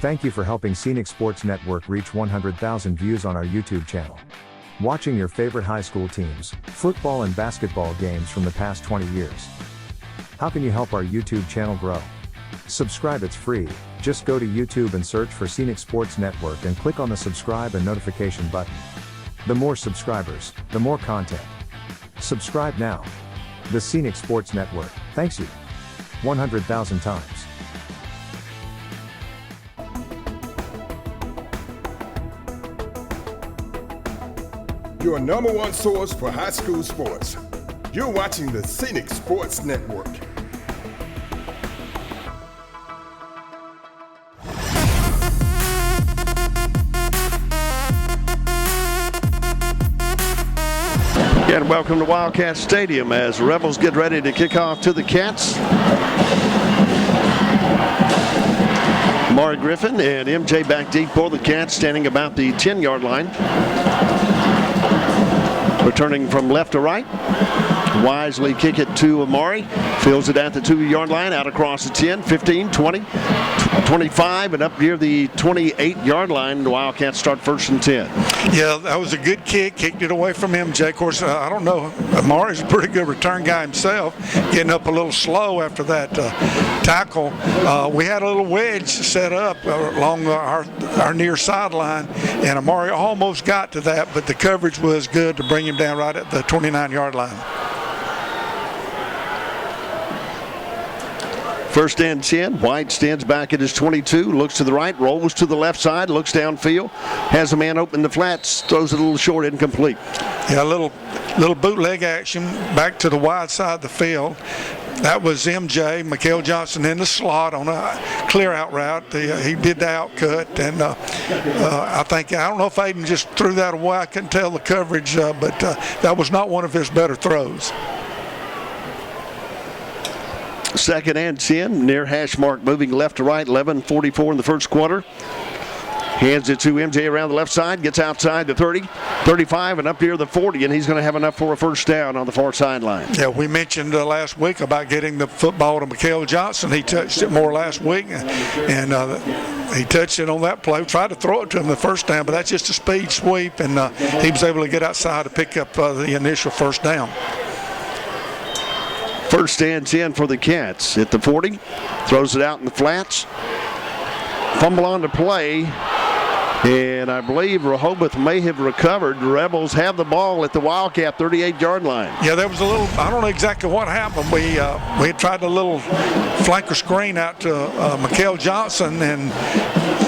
Thank you for helping Scenic Sports Network reach 100,000 views on our YouTube channel. Watching your favorite high school teams, football and basketball games from the past 20 years. How can you help our YouTube channel grow? Subscribe, it's free. Just go to YouTube and search for Scenic Sports Network and click on the subscribe and notification button. The more subscribers, the more content. Subscribe now. The Scenic Sports Network, thanks you. 100,000 times. Your number one source for high school sports. You're watching the Scenic Sports Network. And welcome to Wildcat Stadium as the Rebels get ready to kick off to the Cats. Maury Griffin and MJ back deep for the Cats, standing about the 10-yard line. Returning from left to right. Wisely kick it to Amari. Fields it at the 2-yard line, out across the 10, 15, 20, 25, and up near the 28-yard line. The Wildcats start 1st and 10. Yeah, that was a good kick. Kicked it away from MJ. Of course, I don't know. Amari's a pretty good return guy himself, getting up a little slow after that tackle. We had a little wedge set up along our near sideline, and Amari almost got to that, but the coverage was good to bring him down right at the 29-yard line. 1st and 10. White stands back at his 22, looks to the right, rolls to the left side, looks downfield, has a man open in the flats, throws it a little short, incomplete. Yeah, a little bootleg action back to the wide side of the field. That was MJ, Mikael Johnson in the slot on a clear out route. He did the outcut, and I don't know if Aiden just threw that away. I couldn't tell the coverage, but that was not one of his better throws. 2nd and 10, near hash mark, moving left to right, 11:44 in the first quarter. Hands it to MJ around the left side, gets outside the 30, 35, and up near the 40, and he's going to have enough for a 1st down on the far sideline. Yeah, we mentioned last week about getting the football to Mikael Johnson. He touched it more last week, and he touched it on that play. Tried to throw it to him the 1st down, but that's just a speed sweep, and he was able to get outside to pick up the initial 1st down. 1st and 10 for the Cats at the 40. Throws it out in the flats. Fumble on the play. And I believe Rehobeth may have recovered. The Rebels have the ball at the Wildcat 38-yard line. Yeah, there was a little, I don't know exactly what happened. We had tried a little flanker screen out to Mikael Johnson, and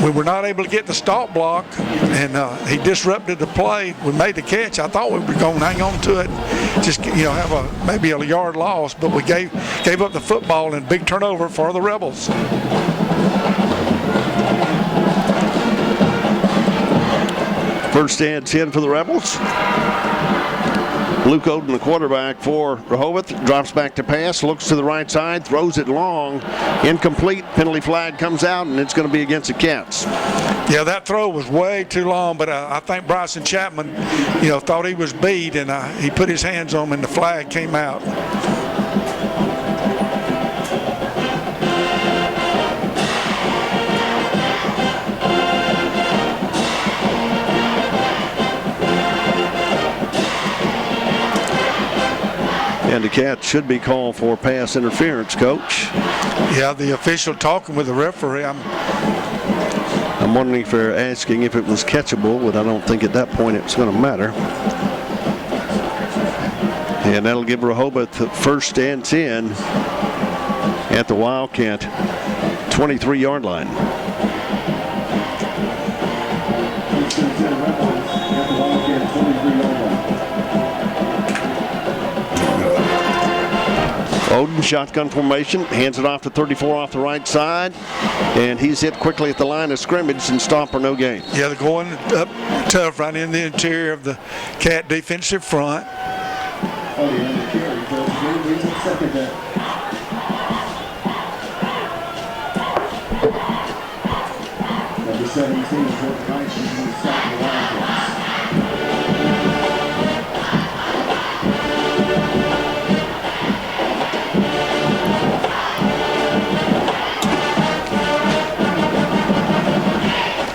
we were not able to get the stop block, and he disrupted the play. We made the catch. I thought we were going to hang on to it and just, have maybe a yard loss, but we gave up the football, and big turnover for the Rebels. 1st and 10 for the Rebels. Luke Oden, the quarterback for Rehobeth, drops back to pass, looks to the right side, throws it long, incomplete. Penalty flag comes out, and it's going to be against the Cats. Yeah, that throw was way too long, but I think Bryson Chapman, thought he was beat, and he put his hands on him, and the flag came out. And the Cats should be called for pass interference, Coach. Yeah, the official talking with the referee. I'm wondering if they're asking if it was catchable, but I don't think at that point it's going to matter. And that'll give Rehobeth 1st and 10 at the Wildcat 23-yard line. Oden, shotgun formation, hands it off to 34 off the right side, and he's hit quickly at the line of scrimmage, and stop or no gain. Yeah, they're going up tough right in the interior of the Cat defensive front. Number 17, Jordan Rice, is the second Wildcats.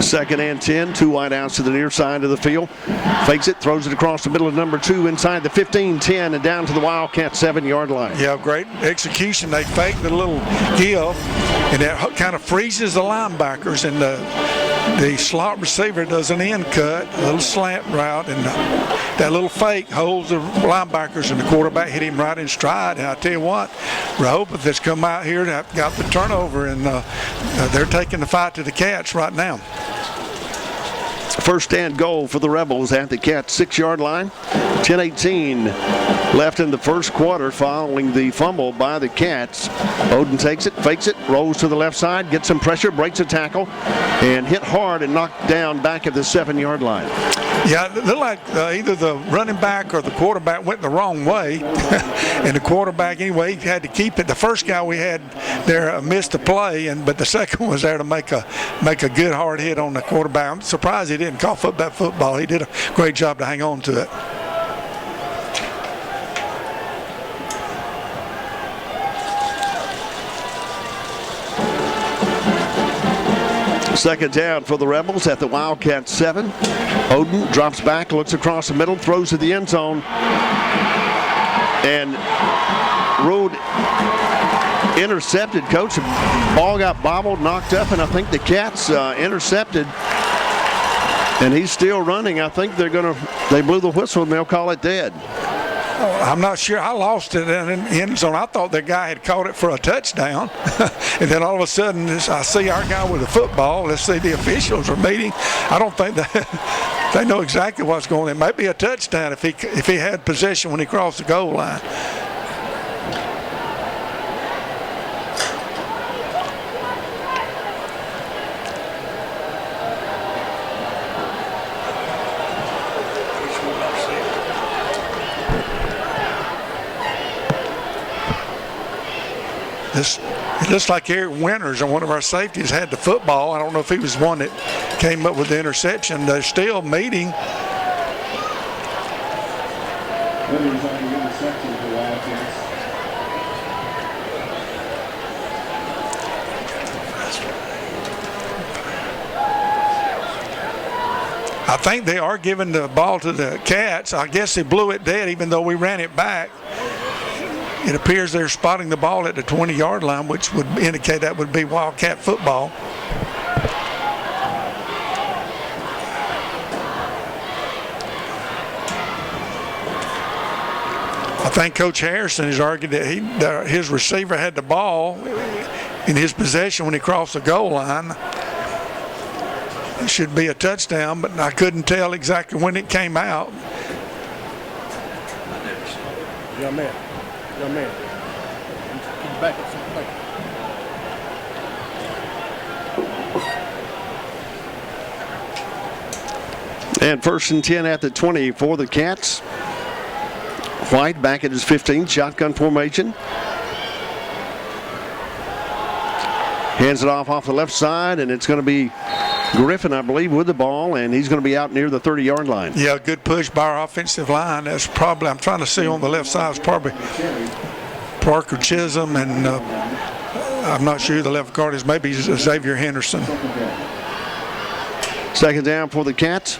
Second and 10, 2 wide outs to the near side of the field. Fakes it, throws it across the middle of number 2 inside the 15-10 and down to the Wildcat 7-yard line. Yeah, great execution. They faked the little give, and that kind of freezes the linebackers, and the slot receiver does an end cut, a little slant route, and that little fake holds the linebackers, and the quarterback hit him right in stride. And I tell you what, Rehobeth has come out here and got the turnover, and they're taking the fight to the Cats right now. First and goal for the Rebels at the Cats 6-yard line. 10:18 left in the first quarter following the fumble by the Cats. Oden takes it, fakes it, rolls to the left side, gets some pressure, breaks a tackle, and hit hard and knocked down back at the 7-yard line. Yeah, it looked like either the running back or the quarterback went the wrong way. And the quarterback, anyway, he had to keep it. The first guy we had there missed the play, but the second was there to make a good hard hit on the quarterback. I'm surprised he didn't call football. He did a great job to hang on to it. Second down for the Rebels at the Wildcat 7. Oden drops back, looks across the middle, throws to the end zone. And Road intercepted, Coach. The ball got bobbled, knocked up, and I think the Cats intercepted. And he's still running. I think they blew the whistle and they'll call it dead. I'm not sure. I lost it in the end zone. I thought the guy had caught it for a touchdown. And then all of a sudden, I see our guy with the football. Let's see, the officials are meeting. I don't think they know exactly what's going on. It might be a touchdown if he had possession when he crossed the goal line. It looks like Eric Winters, one of our safeties, had the football. I don't know if he was the one that came up with the interception. They're still meeting. Winters on the interception for the Wildcats. I think they are giving the ball to the Cats. I guess they blew it dead even though we ran it back. It appears they're spotting the ball at the 20-yard line, which would indicate that would be Wildcat football. I think Coach Harrison has argued that his receiver had the ball in his possession when he crossed the goal line. It should be a touchdown, but I couldn't tell exactly when it came out. Young man. Can you back up some play? And 1st and 10 at the 20 for the Cats. White back at his 15, shotgun formation. Hands it off the left side, and it's going to be Griffin, I believe, with the ball, and he's going to be out near the 30-yard line. Yeah, good push by our offensive line. That's probably, I'm trying to see on the left side, it's probably Parker Chisholm, and I'm not sure who the left guard is. Maybe Xavier Henderson. Second down for the Cats.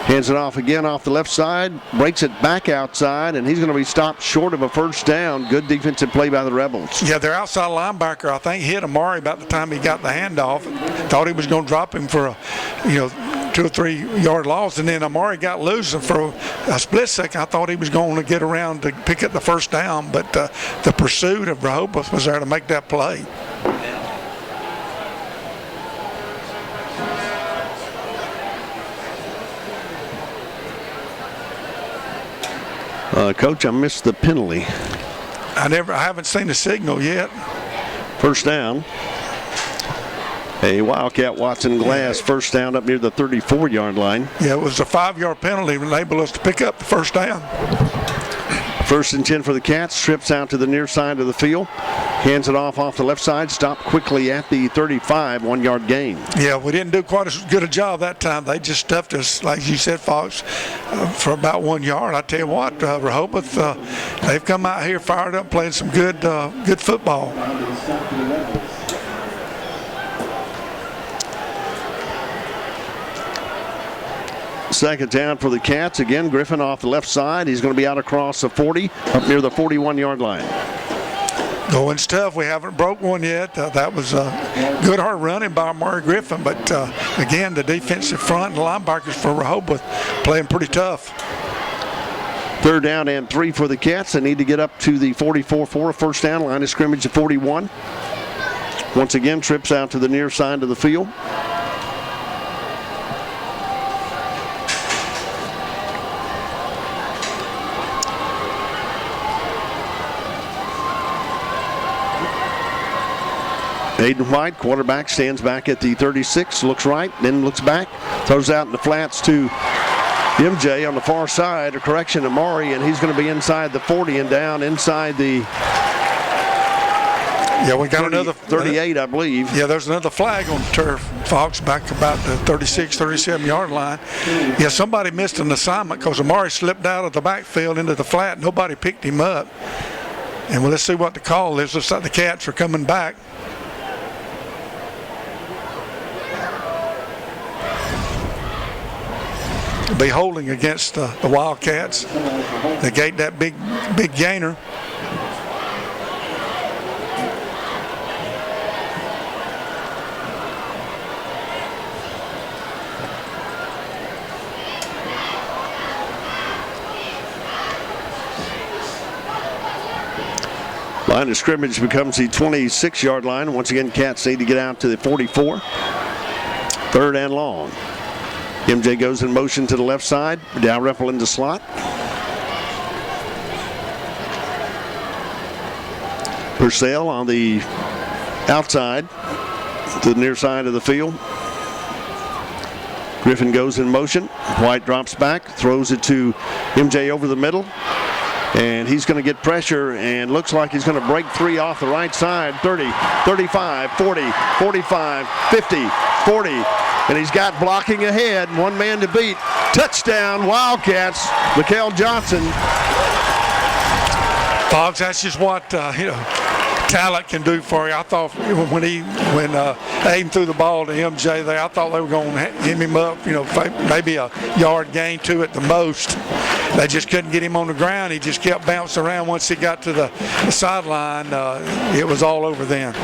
Hands it off again off the left side, breaks it back outside, and he's going to be stopped short of a first down. Good defensive play by the Rebels. Yeah, their outside linebacker, I think, hit Amari about the time he got the handoff. Thought he was going to drop him for a, 2 or 3 yard loss, and then Amari got loose, and for a split second, I thought he was going to get around to pick up the first down, but the pursuit of Rehobeth was there to make that play. Coach, I missed the penalty. I haven't seen the signal yet. First down. A Wildcat Watson Glass first down up near the 34-yard line. Yeah, it was a 5-yard penalty to enable us to pick up the first down. 1st and 10 for the Cats. Trips out to the near side of the field. Hands it off the left side. Stopped quickly at the 35, 1-yard gain. Yeah, we didn't do quite as good a job that time. They just stuffed us, like you said, Fox, for about 1 yard. I tell you what, Rehobeth, they've come out here fired up, playing some good football. Second down for the Cats. Again, Griffin off the left side. He's going to be out across the 40, up near the 41-yard line. Going's tough. We haven't broke one yet. That was good hard running by Murray Griffin, but again, the defensive front and linebackers for Rehobeth playing pretty tough. Third down and 3 for the Cats. They need to get up to the 44-4 first down line of scrimmage at 41. Once again, trips out to the near side of the field. Aiden White, quarterback, stands back at the 36, looks right, then looks back, throws out in the flats to MJ on the far side, a correction to Maury, and he's going to be inside the 40 and down inside the we got 30, another 38, I believe. Yeah, there's another flag on the turf, Fox, back about the 36, 37-yard line. Yeah, somebody missed an assignment because Amari slipped out of the backfield into the flat. Nobody picked him up. And let's see what the call is. Looks like the Cats are coming back. Be holding against the Wildcats. They gate that big gainer. Line of scrimmage becomes the 26-yard line. Once again, Cats need to get out to the 44. Third and long. MJ goes in motion to the left side. Dalrymple into slot. Purcell on the outside to the near side of the field. Griffin goes in motion. White drops back, throws it to MJ over the middle. And he's going to get pressure and looks like he's going to break 3 off the right side. 30, 35, 40, 45, 50, 40. And he's got blocking ahead. One man to beat. Touchdown, Wildcats. Mikael Johnson. Boggs, that's just what talent can do for you. I thought when Aiden threw the ball to MJ there, I thought they were going to hit him up, maybe a yard gain to it the most. They just couldn't get him on the ground. He just kept bouncing around. Once he got to the sideline, it was all over then.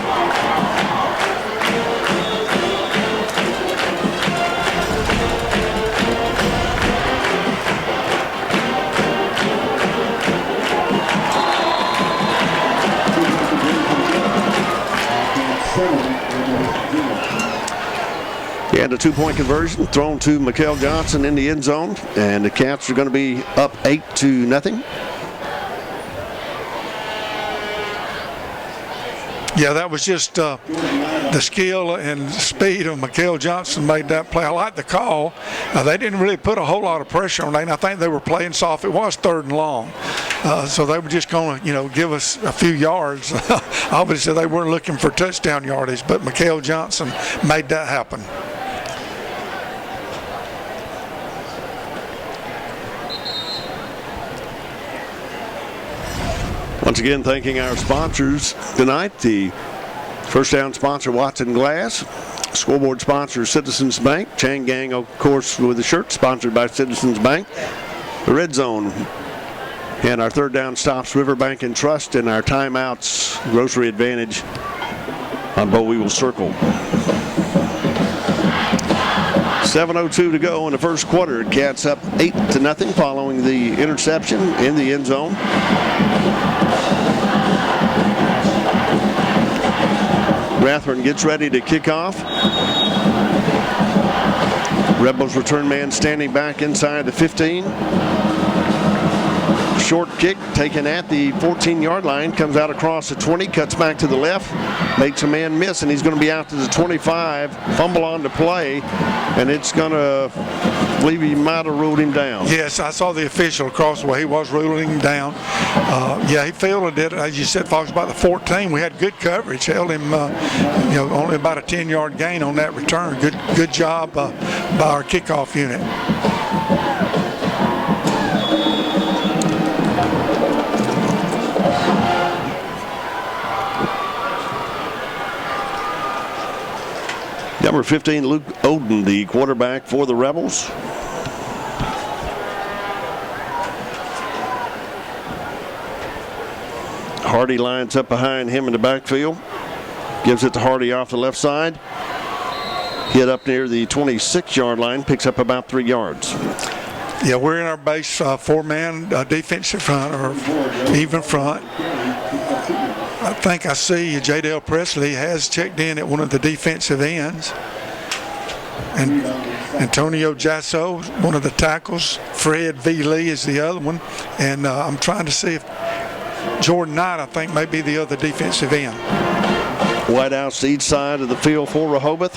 And a 2-point conversion thrown to Mikael Johnson in the end zone. And the Cats are going to be up 8-0. Yeah, that was just the skill and speed of Mikael Johnson made that play. I like the call. They didn't really put a whole lot of pressure on that, and I think they were playing soft. It was third and long. So they were just going to, give us a few yards. Obviously, they weren't looking for touchdown yardage, but Mikael Johnson made that happen. Once again, thanking our sponsors tonight. The first down sponsor, Watson Glass. Scoreboard sponsor, Citizens Bank. Chang Gang, of course, with the shirt, sponsored by Citizens Bank. The Red Zone. And our third down stops, Riverbank and Trust. And our timeouts, Grocery Advantage on Bo Weevil Circle. 7:02 to go in the first quarter. Cats up 8-0 following the interception in the end zone. Rathburn gets ready to kick off. Rebels return man standing back inside the 15. Short kick taken at the 14-yard line, comes out across the 20, cuts back to the left, makes a man miss, and he's going to be out to the 25, fumble on the play, and it's going to, I believe he might have ruled him down. Yes, I saw the official across the way. He was ruling him down. Yeah, he fielded it, as you said, Fox, about the 14. We had good coverage, held him, only about a 10-yard gain on that return. Good job by our kickoff unit. Number 15, Luke Oden, the quarterback for the Rebels. Hardy lines up behind him in the backfield. Gives it to Hardy off the left side. Hit up near the 26-yard line, picks up about 3 yards. Yeah, we're in our base 4-man defensive front or even front. I think I see J.Dale Presley has checked in at one of the defensive ends. And Antonio Jasso, one of the tackles. Fred V. Lee is the other one. And I'm trying to see if Jordan Knight, I think, may be the other defensive end. Whitehouse each side of the field for Rehobeth.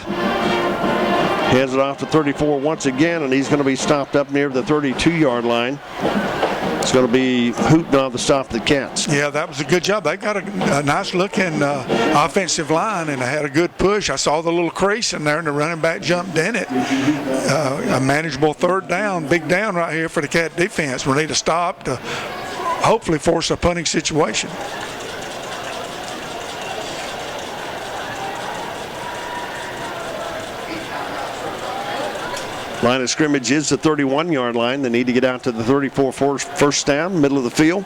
Hands it off to 34 once again, and he's going to be stopped up near the 32-yard line. It's going to be Hootenau to stop the Cats. Yeah, that was a good job. They got a nice-looking offensive line, and they had a good push. I saw the little crease in there, and the running back jumped in it. A manageable 3rd down, big down right here for the Cat defense. We need to stop to hopefully force a punting situation. Line of scrimmage is the 31-yard line. They need to get out to the 34 first down, middle of the field.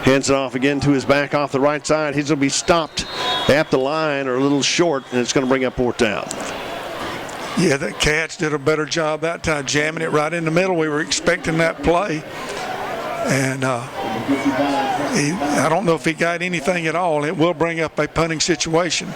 Hands it off again to his back off the right side. He's going to be stopped at the line or a little short, and it's going to bring up 4th down. Yeah, the Cats did a better job that time, jamming it right in the middle. We were expecting that play. And I don't know if he got anything at all. It will bring up a punting situation.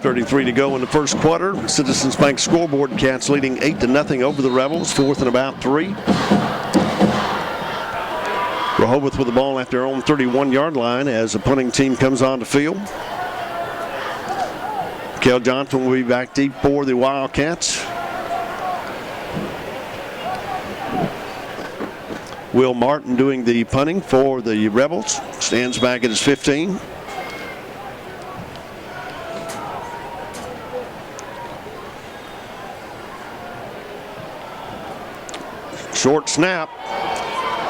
.33 to go in the first quarter. Citizens Bank scoreboard, Cats leading 8-0 over the Rebels. 4th and about 3. Rehobeth with the ball at their own 31-yard line as the punting team comes on the field. Kel Johnson will be back deep for the Wildcats. Will Martin doing the punting for the Rebels. Stands back at his 15. Short snap,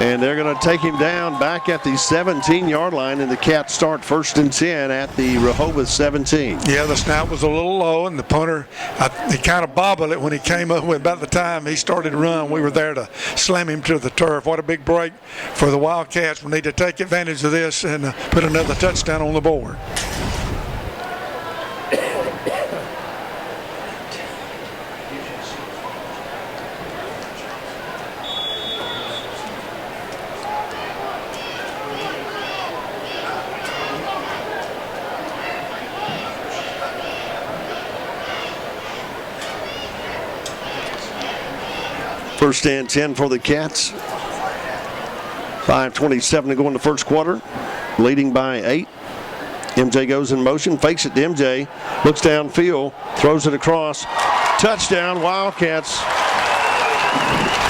and they're going to take him down back at the 17-yard line, and the Cats start 1st and 10 at the Rehobeth 17. Yeah, the snap was a little low, and the punter, he kind of bobbled it when he came up. About the time he started to run, we were there to slam him to the turf. What a big break for the Wildcats. We need to take advantage of this and put another touchdown on the board. First and 10 for the Cats. 5:27 to go in the first quarter. Leading by 8. MJ goes in motion, fakes it to MJ, looks downfield, throws it across. Touchdown, Wildcats.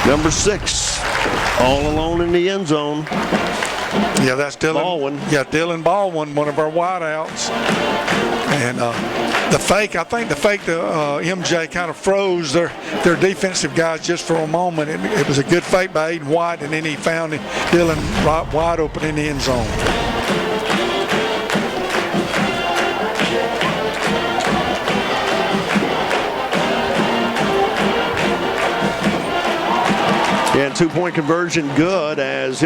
Number 6, all alone in the end zone. Yeah, that's Dylan Baldwin. Yeah, Dylan Baldwin, one of our wideouts. And the fake, I think the fake to MJ kind of froze their defensive guys just for a moment. It was a good fake by Aiden White, and then he found Dylan right wide open in the end zone. And 2-point conversion good as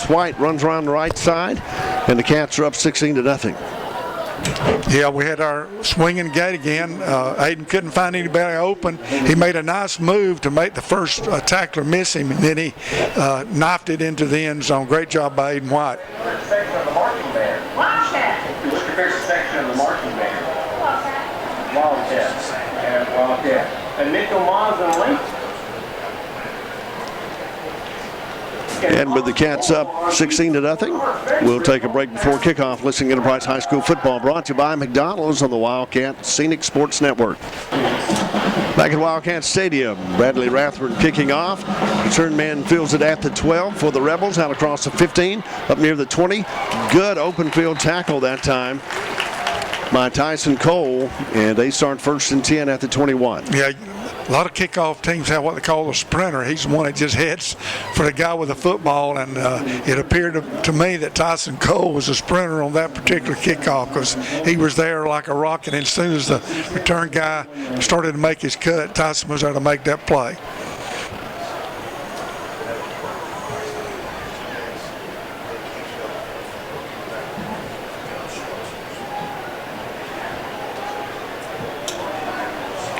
White runs around the right side, and the Cats are up 16-0. Yeah, we had our swinging gate again. Aiden couldn't find anybody open. He made a nice move to make the first tackler miss him, and then he knifed it into the end zone. Great job by Aiden White. Section of the marching band. Wildcat. What's the first section of the marching band? Wildcat. And Wildcat. And Nickel, Maz, and Link. And with the Cats up 16-0, we'll take a break before kickoff. Listening Enterprise High School football brought to you by McDonald's on the Wildcat Scenic Sports Network. Back at Wildcat Stadium, Bradley Rathburn kicking off. Return man fields it at the 12 for the Rebels, out across the 15, up near the 20. Good open field tackle that time by Tyson Cole, and they start 1st and 10 at the 21. Yeah, a lot of kickoff teams have what they call a sprinter. He's the one that just heads for the guy with the football, and it appeared to me that Tyson Cole was a sprinter on that particular kickoff because he was there like a rocket, and as soon as the return guy started to make his cut, Tyson was there to make that play.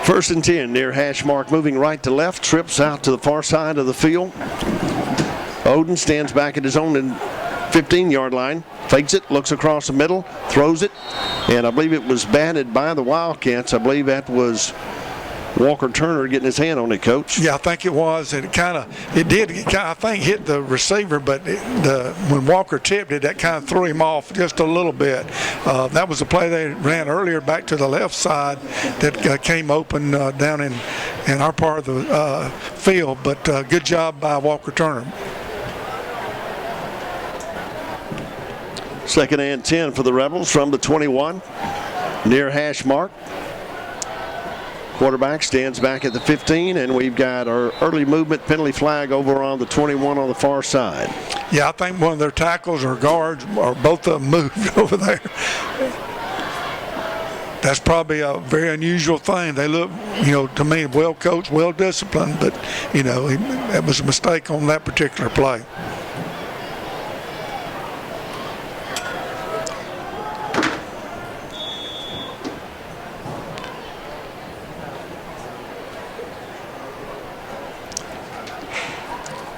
First and 10 near hash mark, moving right to left, trips out to the far side of the field. Oden stands back at his own 15-yard line, fakes it, looks across the middle, throws it, and I believe it was batted by the Wildcats. I believe that was Walker Turner getting his hand on it, Coach. Yeah, I think it was, and it did, I think, hit the receiver, but when Walker tipped it, that kind of threw him off just a little bit. That was the play they ran earlier back to the left side that came open down in our part of the field, but good job by Walker Turner. 2nd and 10 for the Rebels from the 21, near hash mark. Quarterback stands back at the 15, and we've got our early movement penalty flag over on the 21 on the far side. Yeah, I think one of their tackles or guards, or both of them, moved over there. That's probably a very unusual thing. They look, to me, well coached, well disciplined, but, that was a mistake on that particular play.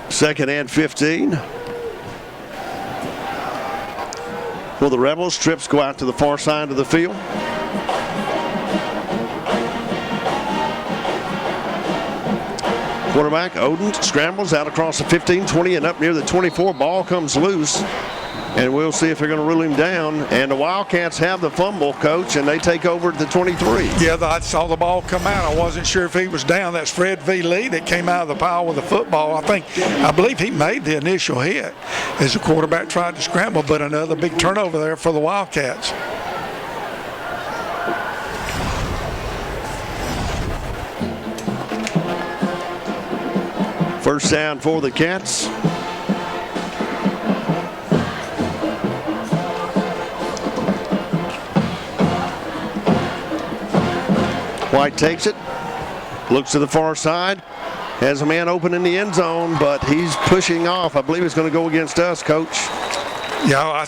Second and 15. For the Rebels, trips go out to the far side of the field. Quarterback Oden scrambles out across the 15, 20, and up near the 24. Ball comes loose, and we'll see if they're going to rule him down. And the Wildcats have the fumble, Coach, and they take over at the 23. Yeah, I saw the ball come out. I wasn't sure if he was down. That's Fred V. Lee that came out of the pile with the football. I believe he made the initial hit as the quarterback tried to scramble, but another big turnover there for the Wildcats. First down for the Cats. White takes it, looks to the far side, has a man open in the end zone, but he's pushing off. I believe it's going to go against us, Coach. Yeah, I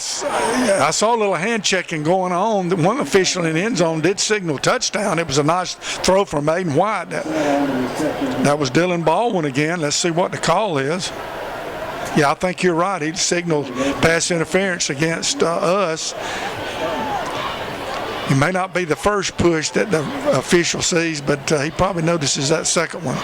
saw a little hand checking going on. One official in the end zone did signal touchdown. It was a nice throw from Aiden White. That was Dylan Baldwin again. Let's see what the call is. Yeah, I think you're right. He signaled pass interference against us. It may not be the first push that the official sees, but he probably notices that second one.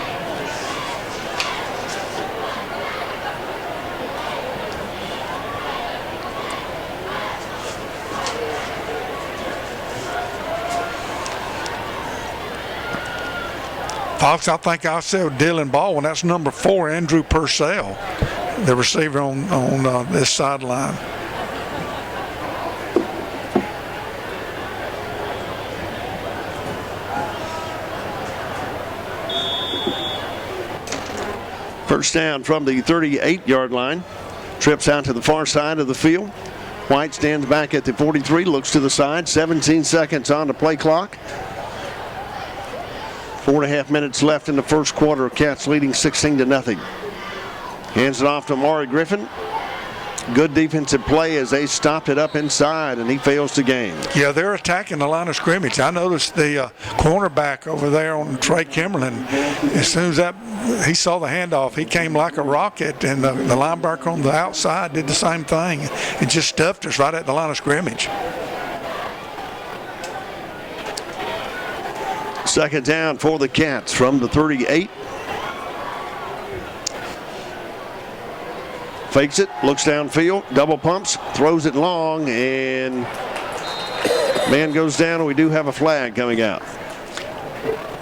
Fox, I think I said Dylan Baldwin. That's number 4, Andrew Purcell, the receiver on this sideline. First down from the 38-yard line. Trips out to the far side of the field. White stands back at the 43, looks to the side. 17 seconds on the play clock. 4.5 minutes left in the first quarter. Cats leading 16-0. Hands it off to Amari Griffin. Good defensive play as they stopped it up inside, and he fails to gain. Yeah, they're attacking the line of scrimmage. I noticed the cornerback over there on Trey Kimmerlin. As soon as he saw the handoff, he came like a rocket, and the linebacker on the outside did the same thing. It just stuffed us right at the line of scrimmage. Second down for the Cats from the 38. Fakes it, looks downfield, double pumps, throws it long, and man goes down, and we do have a flag coming out.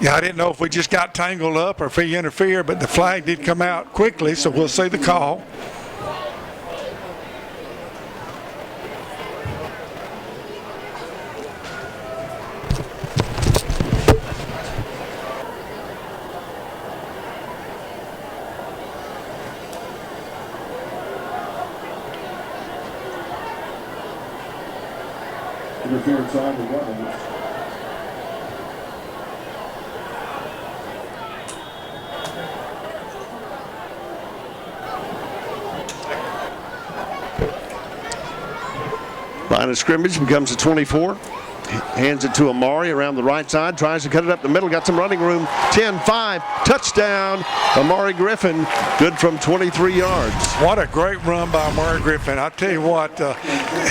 Yeah, I didn't know if we just got tangled up or if he interfered, but the flag did come out quickly, so we'll see the call. Interference on the Rebels. Line of scrimmage becomes a 24. Hands it to Amari around the right side. Tries to cut it up the middle. Got some running room. 10-5. Touchdown. Amari Griffin. Good from 23 yards. What a great run by Amari Griffin. I tell you what,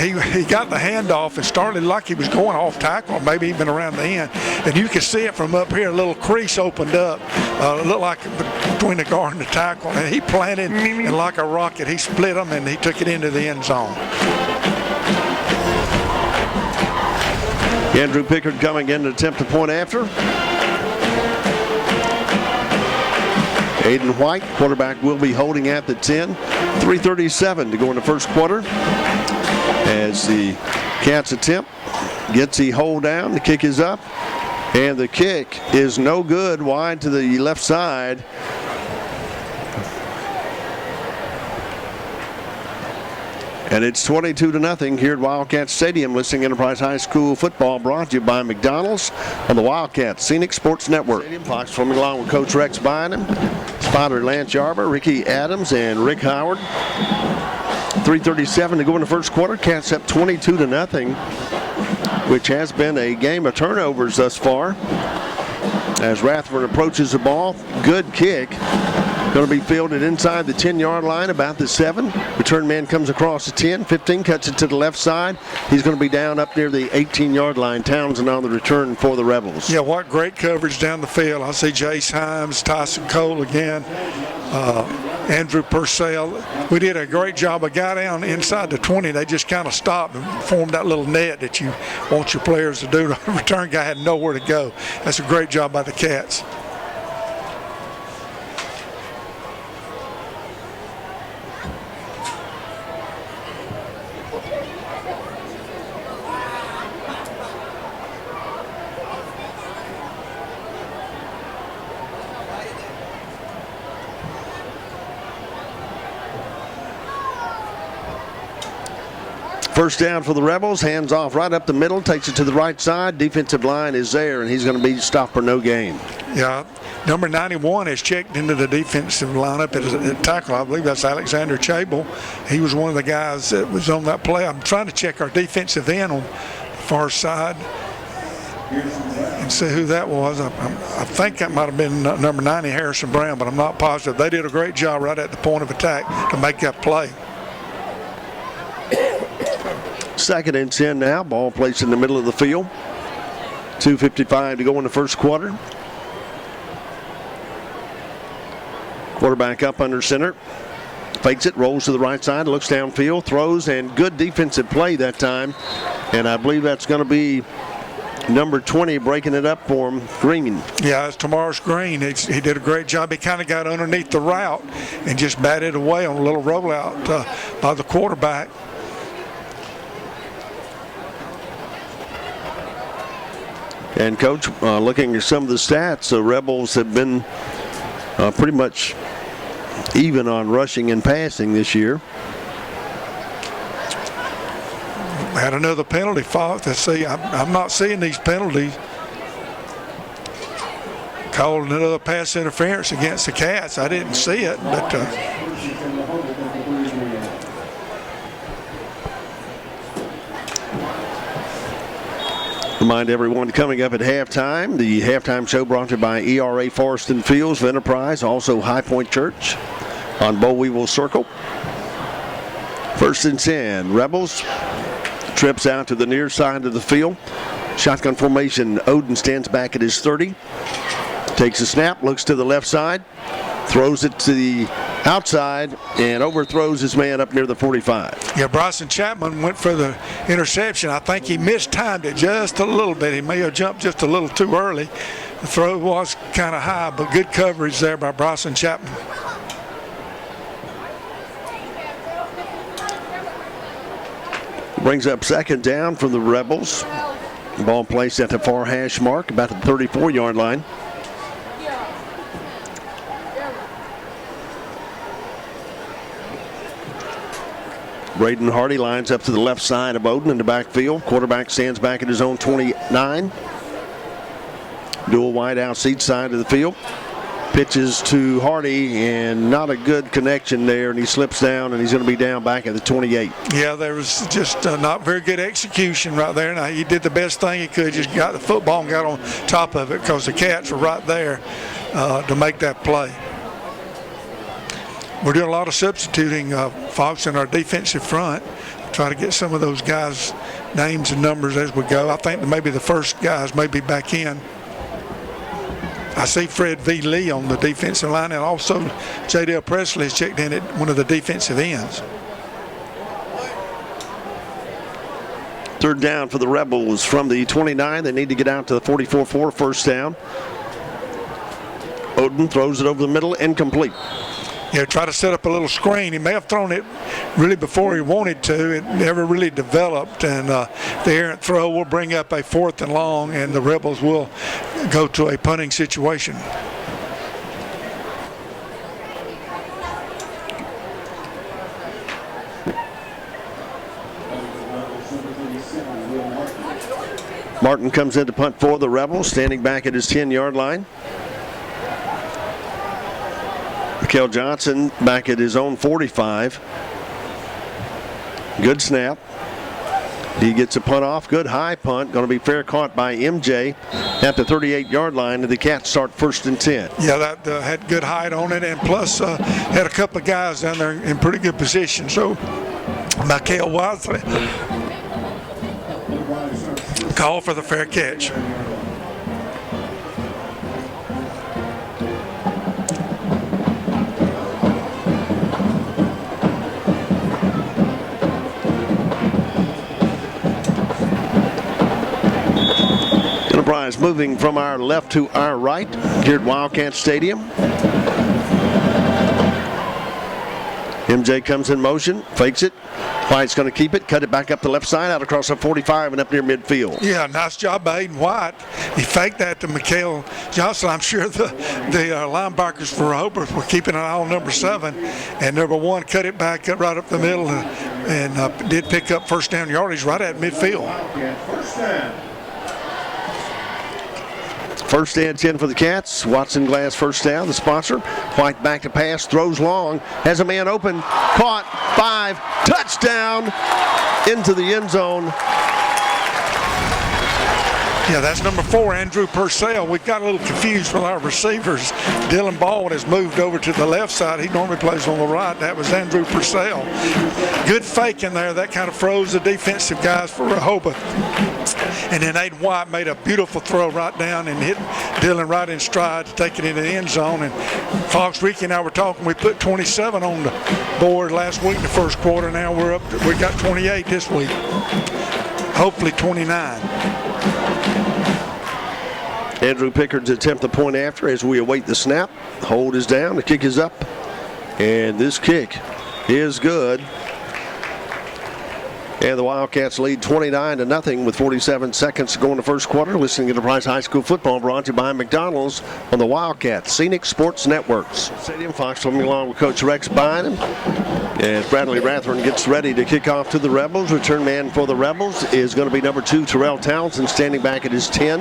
he got the handoff and started like he was going off tackle, maybe even around the end. And you could see it from up here. A little crease opened up. Looked like between the guard and the tackle. And he planted, and like a rocket, he split them and he took it into the end zone. Andrew Pickard coming in to attempt a point after. Aiden White, quarterback, will be holding at the 10. 3:37 to go in the first quarter. As the Cats attempt, gets the hold down, the kick is up, and the kick is no good, wide to the left side. And it's 22-0 here at Wildcat Stadium. Listening Enterprise High School football brought to you by McDonald's on the Wildcat Scenic Sports Network. Fox swimming along with Coach Rex Bynum, spotter Lance Yarber, Ricky Adams, and Rick Howard. 3:37 to go in the first quarter. Cats up 22-0, which has been a game of turnovers thus far. As Rathburn approaches the ball, good kick. Going to be fielded inside the 10-yard line, about the 7. Return man comes across the 10, 15, cuts it to the left side. He's going to be down up near the 18-yard line. Townsend on the return for the Rebels. Yeah, what great coverage down the field. I see Jace Himes, Tyson Cole again, Andrew Purcell. We did a great job. A guy down inside the 20, they just kind of stopped and formed that little net that you want your players to do. The return guy had nowhere to go. That's a great job by the Cats. First down for the Rebels, hands off right up the middle, takes it to the right side. Defensive line is there, and he's going to be stopped for no gain. Yeah, number 91 is checked into the defensive lineup at tackle. I believe that's Alexander Chable. He was one of the guys that was on that play. I'm trying to check our defensive end on the far side and see who that was. I think that might have been number 90, Harrison Brown, but I'm not positive. They did a great job right at the point of attack to make that play. 2nd and 10 now. Ball placed in the middle of the field. 2:55 to go in the first quarter. Quarterback up under center. Fakes it, rolls to the right side, looks downfield, throws, and good defensive play that time. And I believe that's going to be number 20 breaking it up for him, Green. Yeah, it's Tamaris Green. He did a great job. He kind of got underneath the route and just batted away on a little rollout by the quarterback. And Coach, looking at some of the stats, the Rebels have been pretty much even on rushing and passing this year. Had another penalty fought. Let's see, I'm not seeing these penalties. Called another pass interference against the Cats. I didn't see it, but remind everyone coming up at halftime. The halftime show brought to you by ERA Forest and Fields of Enterprise, also High Point Church on Boll Weevil Circle. 1st and 10. Rebels trips out to the near side of the field. Shotgun formation. Oden stands back at his 30. Takes a snap, looks to the left side, throws it to the outside and overthrows his man up near the 45. Yeah, Bryson Chapman went for the interception. I think he mistimed it just a little bit. He may have jumped just a little too early. The throw was kind of high, but good coverage there by Bryson Chapman. Brings up second down for the Rebels. Ball placed at the far hash mark, about the 34-yard line. Braden Hardy lines up to the left side of Bowden in the backfield. Quarterback stands back at his own 29. Dual wide out seat side of the field. Pitches to Hardy, and not a good connection there, and he slips down, and he's going to be down back at the 28. Yeah, there was just not very good execution right there. Now, he did the best thing he could, just got the football and got on top of it because the Cats were right there to make that play. We're doing a lot of substituting, Fox, in our defensive front. Try to get some of those guys' names and numbers as we go. I think maybe the first guys may be back in. I see Fred V. Lee on the defensive line, and also J.Dale Presley is checked in at one of the defensive ends. Third down for the Rebels from the 29. They need to get out to the 44-4, first down. Oden throws it over the middle, incomplete. Yeah, try to set up a little screen. He may have thrown it really before he wanted to. It never really developed, and the errant throw will bring up a 4th and long, and the Rebels will go to a punting situation. Martin comes in to punt for the Rebels, standing back at his 10-yard line. Kel Johnson back at his own 45. Good snap. He gets a punt off. Good high punt. Going to be fair caught by MJ at the 38-yard line. And the Cats start 1st and 10. Yeah, that had good height on it, and plus had a couple of guys down there in pretty good position. So, Michael Wisely call for the fair catch. Enterprise moving from our left to our right here at Wildcat Stadium. MJ comes in motion, fakes it. White's going to keep it, cut it back up the left side, out across the 45 and up near midfield. Yeah, nice job by Aiden White. He faked that to Mikhail Johnson. I'm sure the linebackers for Rehobeth were keeping an eye on number 7, and number 1 cut it back right up the middle and did pick up first down yardage right at midfield. First and 10 for the Cats. Watson Glass first down, the sponsor. White back to pass, throws long, has a man open, caught, 5, touchdown, into the end zone. Yeah, that's number 4, Andrew Purcell. We got a little confused with our receivers. Dylan Baldwin has moved over to the left side. He normally plays on the right. That was Andrew Purcell. Good fake in there. That kind of froze the defensive guys for Rehobeth. And then Aiden White made a beautiful throw right down and hit Dylan right in stride to take it into the end zone. And Fox, Ricky and I were talking. We put 27 on the board last week in the first quarter. Now we got 28 this week. Hopefully 29. Andrew Pickard's attempt the point after as we await the snap. Hold is down, the kick is up, and this kick is good. And the Wildcats lead 29-0 with 47 seconds to go in the first quarter. Listening to Enterprise High School football brought to you by McDonald's on the Wildcats Scenic Sports Networks. Stadium, Fox swimming along with Coach Rex Bynum. As Bradley Rathburn gets ready to kick off to the Rebels. Return man for the Rebels is going to be number 2, Terrell Townsend, standing back at his 10.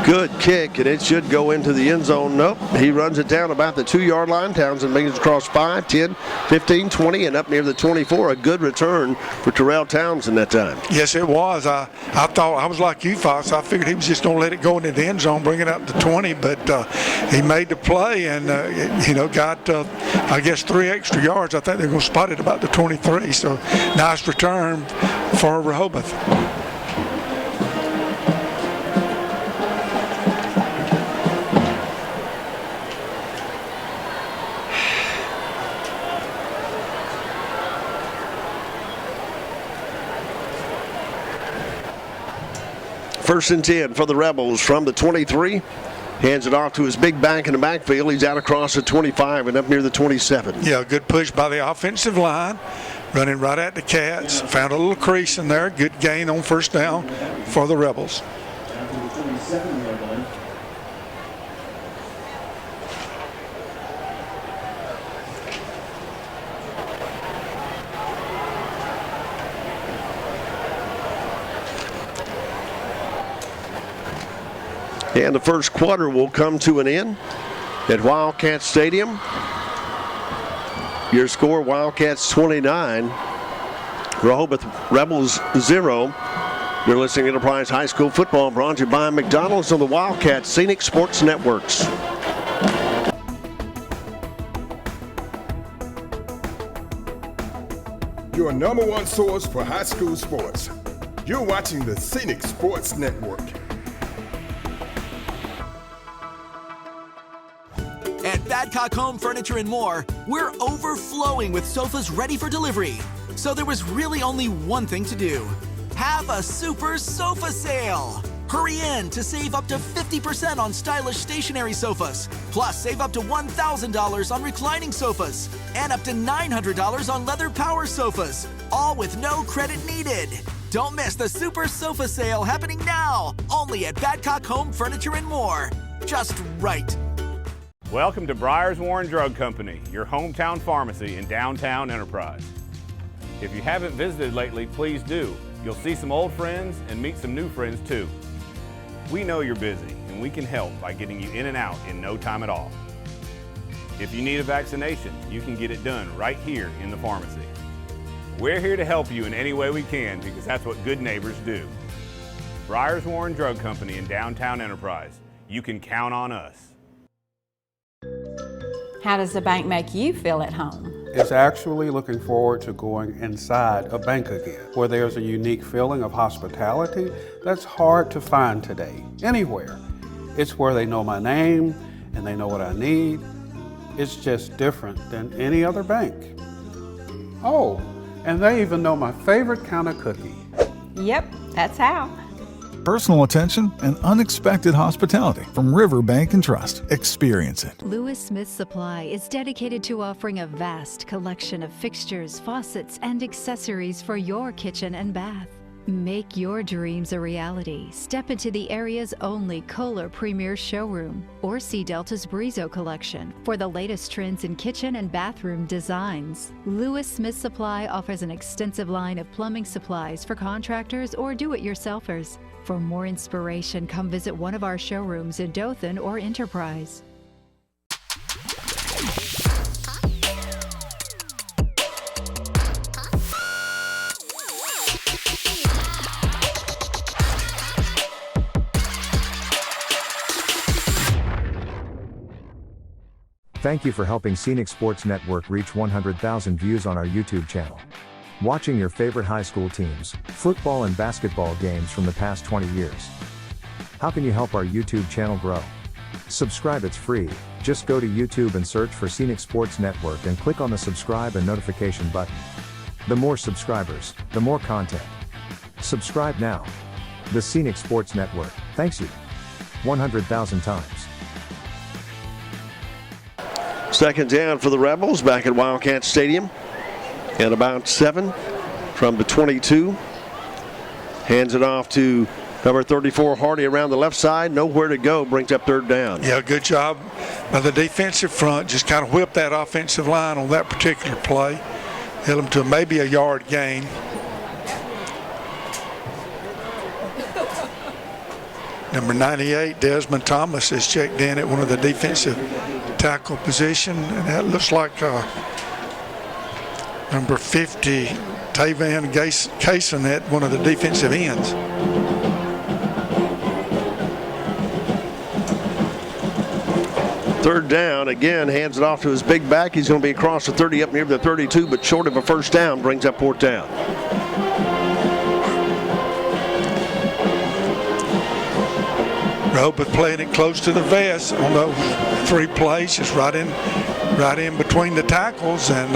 Good kick, and it should go into the end zone. Nope, he runs it down about the 2-yard line. Townsend makes it across 5, 10, 15, 20, and up near the 24. A good return for Terrell Townsend that time. Yes, it was. I thought, I was like you, Fox. I figured he was just going to let it go into the end zone, bring it up to 20, but he made the play and, got, I guess, 3 extra yards. I think they're going to spot it about the 23, so nice return for Rehobeth. First and 10 for the Rebels from the 23. Hands it off to his big back in the backfield. He's out across the 25 and up near the 27. Yeah, good push by the offensive line. Running right at the Cats. Found a little crease in there. Good gain on first down for the Rebels. After the 27-yard line. And the first quarter will come to an end at Wildcat Stadium. Your score, Wildcats 29, Rehobeth Rebels 0. You're listening to Enterprise High School Football, brought to you by McDonald's on the Wildcat Scenic Sports Networks. Your number one source for high school sports. You're watching the Scenic Sports Network. At Badcock Home Furniture and More, we're overflowing with sofas ready for delivery. So there was really only one thing to do. Have a super sofa sale. Hurry in to save up to 50% on stylish stationary sofas. Plus, save up to $1,000 on reclining sofas. And up to $900 on leather power sofas. All with no credit needed. Don't miss the super sofa sale happening now. Only at Badcock Home Furniture and More. Just right. Welcome to Briars Warren Drug Company, your hometown pharmacy in downtown Enterprise. If you haven't visited lately, please do. You'll see some old friends and meet some new friends too. We know you're busy and we can help by getting you in and out in no time at all. If you need a vaccination, you can get it done right here in the pharmacy. We're here to help you in any way we can because that's what good neighbors do. Briars Warren Drug Company in downtown Enterprise. You can count on us. How does the bank make you feel at home? It's actually looking forward to going inside a bank again, where there's a unique feeling of hospitality that's hard to find today, anywhere. It's where they know my name and they know what I need. It's just different than any other bank. Oh, and they even know my favorite kind of cookie. Yep, that's how. Personal attention and unexpected hospitality from River Bank and Trust. Experience it. Lewis Smith Supply is dedicated to offering a vast collection of fixtures, faucets, and accessories for your kitchen and bath. Make your dreams a reality. Step into the area's only Kohler Premier Showroom or see Delta's Brizo collection for the latest trends in kitchen and bathroom designs. Lewis Smith Supply offers an extensive line of plumbing supplies for contractors or do-it-yourselfers. For more inspiration, come visit one of our showrooms in Dothan or Enterprise. Thank you for helping Scenic Sports Network reach 100,000 views on our YouTube channel. Watching your favorite high school teams, football and basketball games from the past 20 years. How can you help our YouTube channel grow? Subscribe, it's free. Just go to YouTube and search for Scenic Sports Network and click on the subscribe and notification button. The more subscribers, the more content. Subscribe now. The Scenic Sports Network, thanks you 100,000 times. Second down for the Rebels back at Wildcat Stadium. At about 7 from the 22. Hands it off to number 34, Hardy, around the left side. Nowhere to go. Brings up third down. Yeah, good job by the defensive front. Just kind of whipped that offensive line on that particular play. Held them to maybe a yard gain. Number 98, Desmond Thomas, is checked in at one of the defensive tackle position, and that looks like number 50, Tavan Kaysen at one of the defensive ends. Third down, again, hands it off to his big back. He's going to be across the 30 up near the 32, but short of a first down, brings up fourth down. Rehobeth playing it close to the vest on the 3 plays, just right in between the tackles, and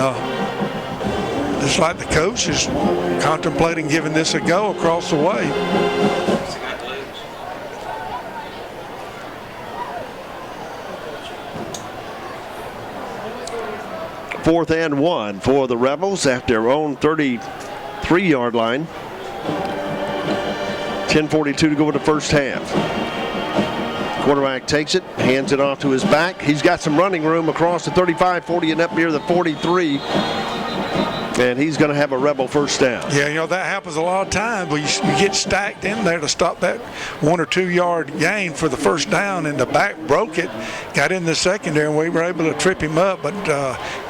just like the coach is contemplating giving this a go across the way. Fourth and 1 for the Rebels at their own 33-yard line. 10:42 to go in the first half. Quarterback takes it, hands it off to his back. He's got some running room across the 35, 40, and up near the 43. And he's going to have a Rebel first down. Yeah, you know, that happens a lot of times. But you get stacked in there to stop that 1 or 2 yard gain for the first down, and the back broke it, got in the secondary, and we were able to trip him up, but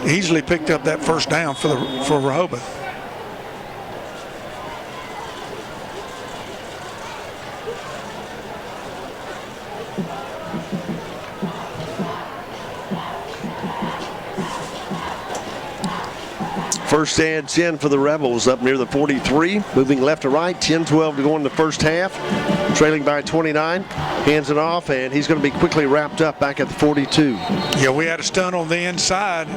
easily picked up that first down for Rehobeth. First and 10 for the Rebels up near the 43. Moving left to right, 10-12 to go in the first half. Trailing by 29. Hands it off, and he's going to be quickly wrapped up back at the 42. Yeah, we had a stunt on the inside.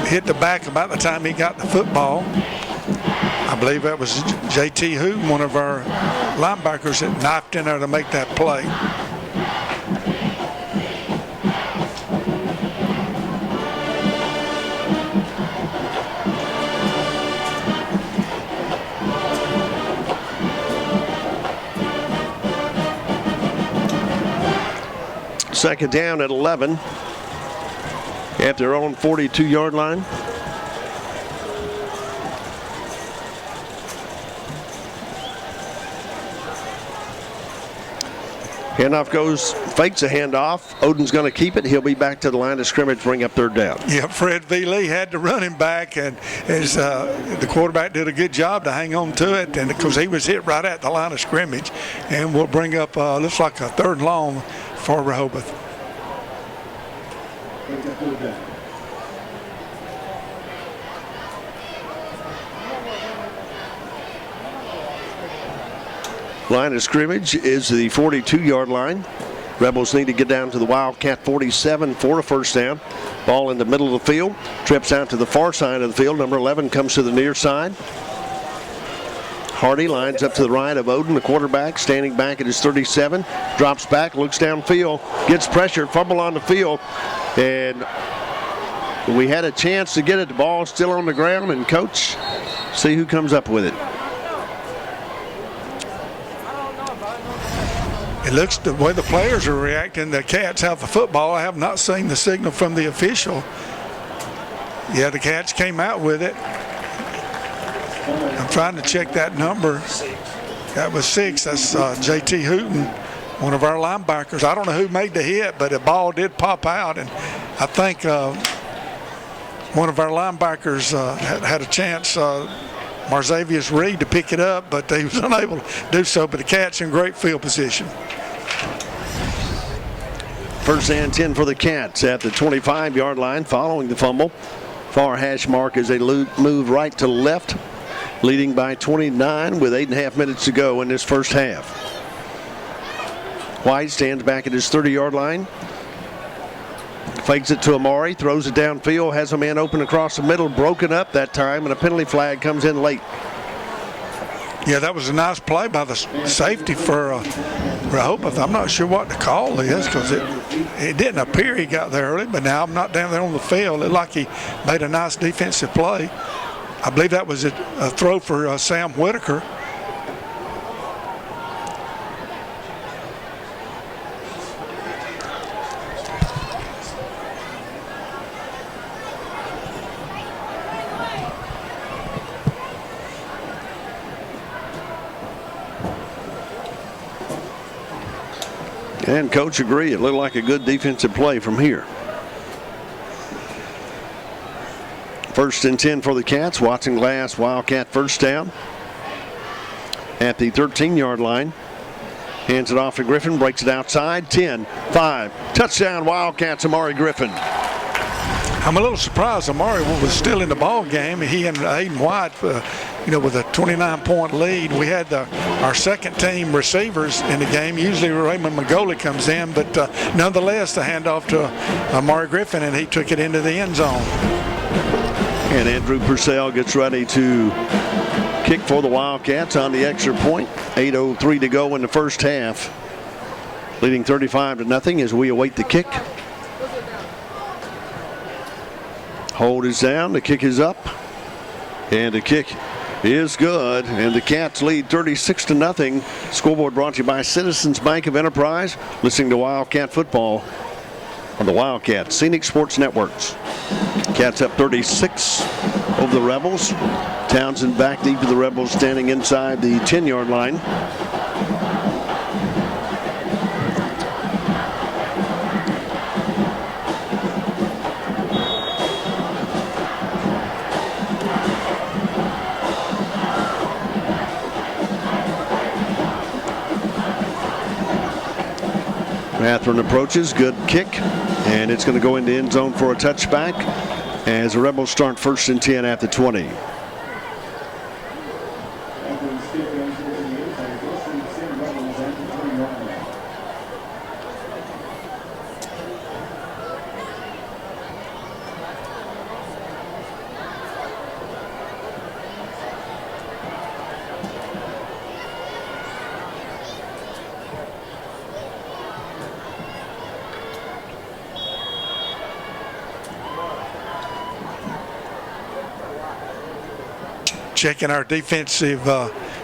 Hit the back about the time he got the football. I believe that was J.T. Hooten, one of our linebackers, that knifed in there to make that play. Second down at 11 at their own 42-yard line. Handoff goes, fakes a handoff. Oden's going to keep it. He'll be back to the line of scrimmage, bring up third down. Yeah, Fred V. Lee had to run him back, and as the quarterback did a good job to hang on to it, and because he was hit right at the line of scrimmage, and we'll bring up looks like a 3rd and long for Rehobeth. Line of scrimmage is the 42-yard line. Rebels need to get down to the Wildcat 47 for a first down. Ball in the middle of the field. Trips out to the far side of the field. Number 11 comes to the near side. Hardy lines up to the right of Oden, the quarterback, standing back at his 37. Drops back, looks downfield, gets pressure, fumble on the field. And we had a chance to get it. The ball still on the ground, and coach, see who comes up with it. It looks the way the players are reacting. The Cats have the football. I have not seen the signal from the official. Yeah, the Cats came out with it. I'm trying to check that number. That was 6. That's J.T. Hooten, one of our linebackers. I don't know who made the hit, but the ball did pop out, and I think one of our linebackers had a chance, Marzavius Reed, to pick it up, but he was unable to do so. But the Cats in great field position. First and 10 for the Cats at the 25-yard line following the fumble. Far hash mark as they move right to left, leading by 29 with 8.5 minutes to go in this first half. White stands back at his 30-yard line. Fakes it to Amari, throws it downfield, has a man open across the middle, broken up that time, and a penalty flag comes in late. Yeah, that was a nice play by the safety for Rehobeth. I'm not sure what the call is because it didn't appear he got there early, but now I'm not down there on the field. It looked like he made a nice defensive play. I believe that was a throw for Sam Whitaker. And coach agreed. It looked like a good defensive play from here. 1st and 10 for the Cats. Watson Glass, Wildcat first down at the 13-yard line. Hands it off to Griffin, breaks it outside. 10, 5, touchdown Wildcats, Amari Griffin. I'm a little surprised Amari was still in the ball game. He and Aiden White, with a 29-point lead. We had our second team receivers in the game. Usually Raymond Magoli comes in, but nonetheless, the handoff to Amari Griffin, and he took it into the end zone. And Andrew Purcell gets ready to kick for the Wildcats on the extra point. 8:03 to go in the first half. Leading 35-0 as we await the kick. Hold is down, the kick is up. And the kick is good. And the Cats lead 36-0. Scoreboard brought to you by Citizens Bank of Enterprise. Listening to Wildcat Football on the Wildcat Scenic Sports Networks. Cats up 36 over the Rebels. Townsend back deep to the Rebels, standing inside the 10-yard line. Matherin approaches, good kick, and it's going to go into end zone for a touchback as the Rebels start 1st and 10 at the 20. Checking our defensive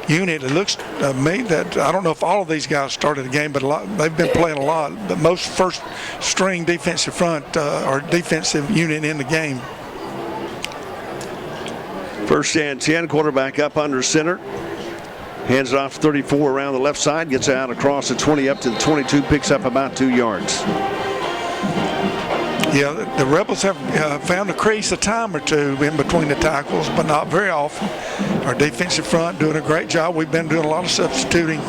unit, it looks to me that I don't know if all of these guys started the game, but they've been playing a lot. The most first-string defensive front or defensive unit in the game. 1st and 10, quarterback up under center. Hands it off 34 around the left side, gets out across the 20 up to the 22, picks up about 2 yards. Yeah, the Rebels have found a crease a time or two in between the tackles, but not very often. Our defensive front doing a great job. We've been doing a lot of substituting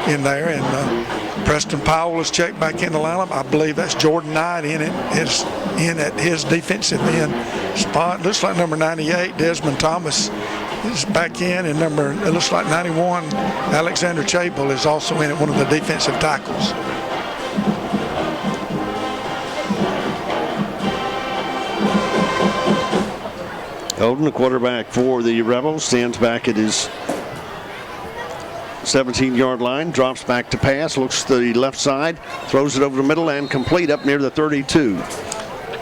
in there, and Preston Powell is checked back in the lineup. I believe that's Jordan Knight in at his defensive end spot. Looks like number 98, Desmond Thomas, is back in, and it looks like 91, Alexander Chapel, is also in at one of the defensive tackles. Odin, the quarterback for the Rebels, stands back at his 17-yard line, drops back to pass, looks to the left side, throws it over the middle and complete up near the 32.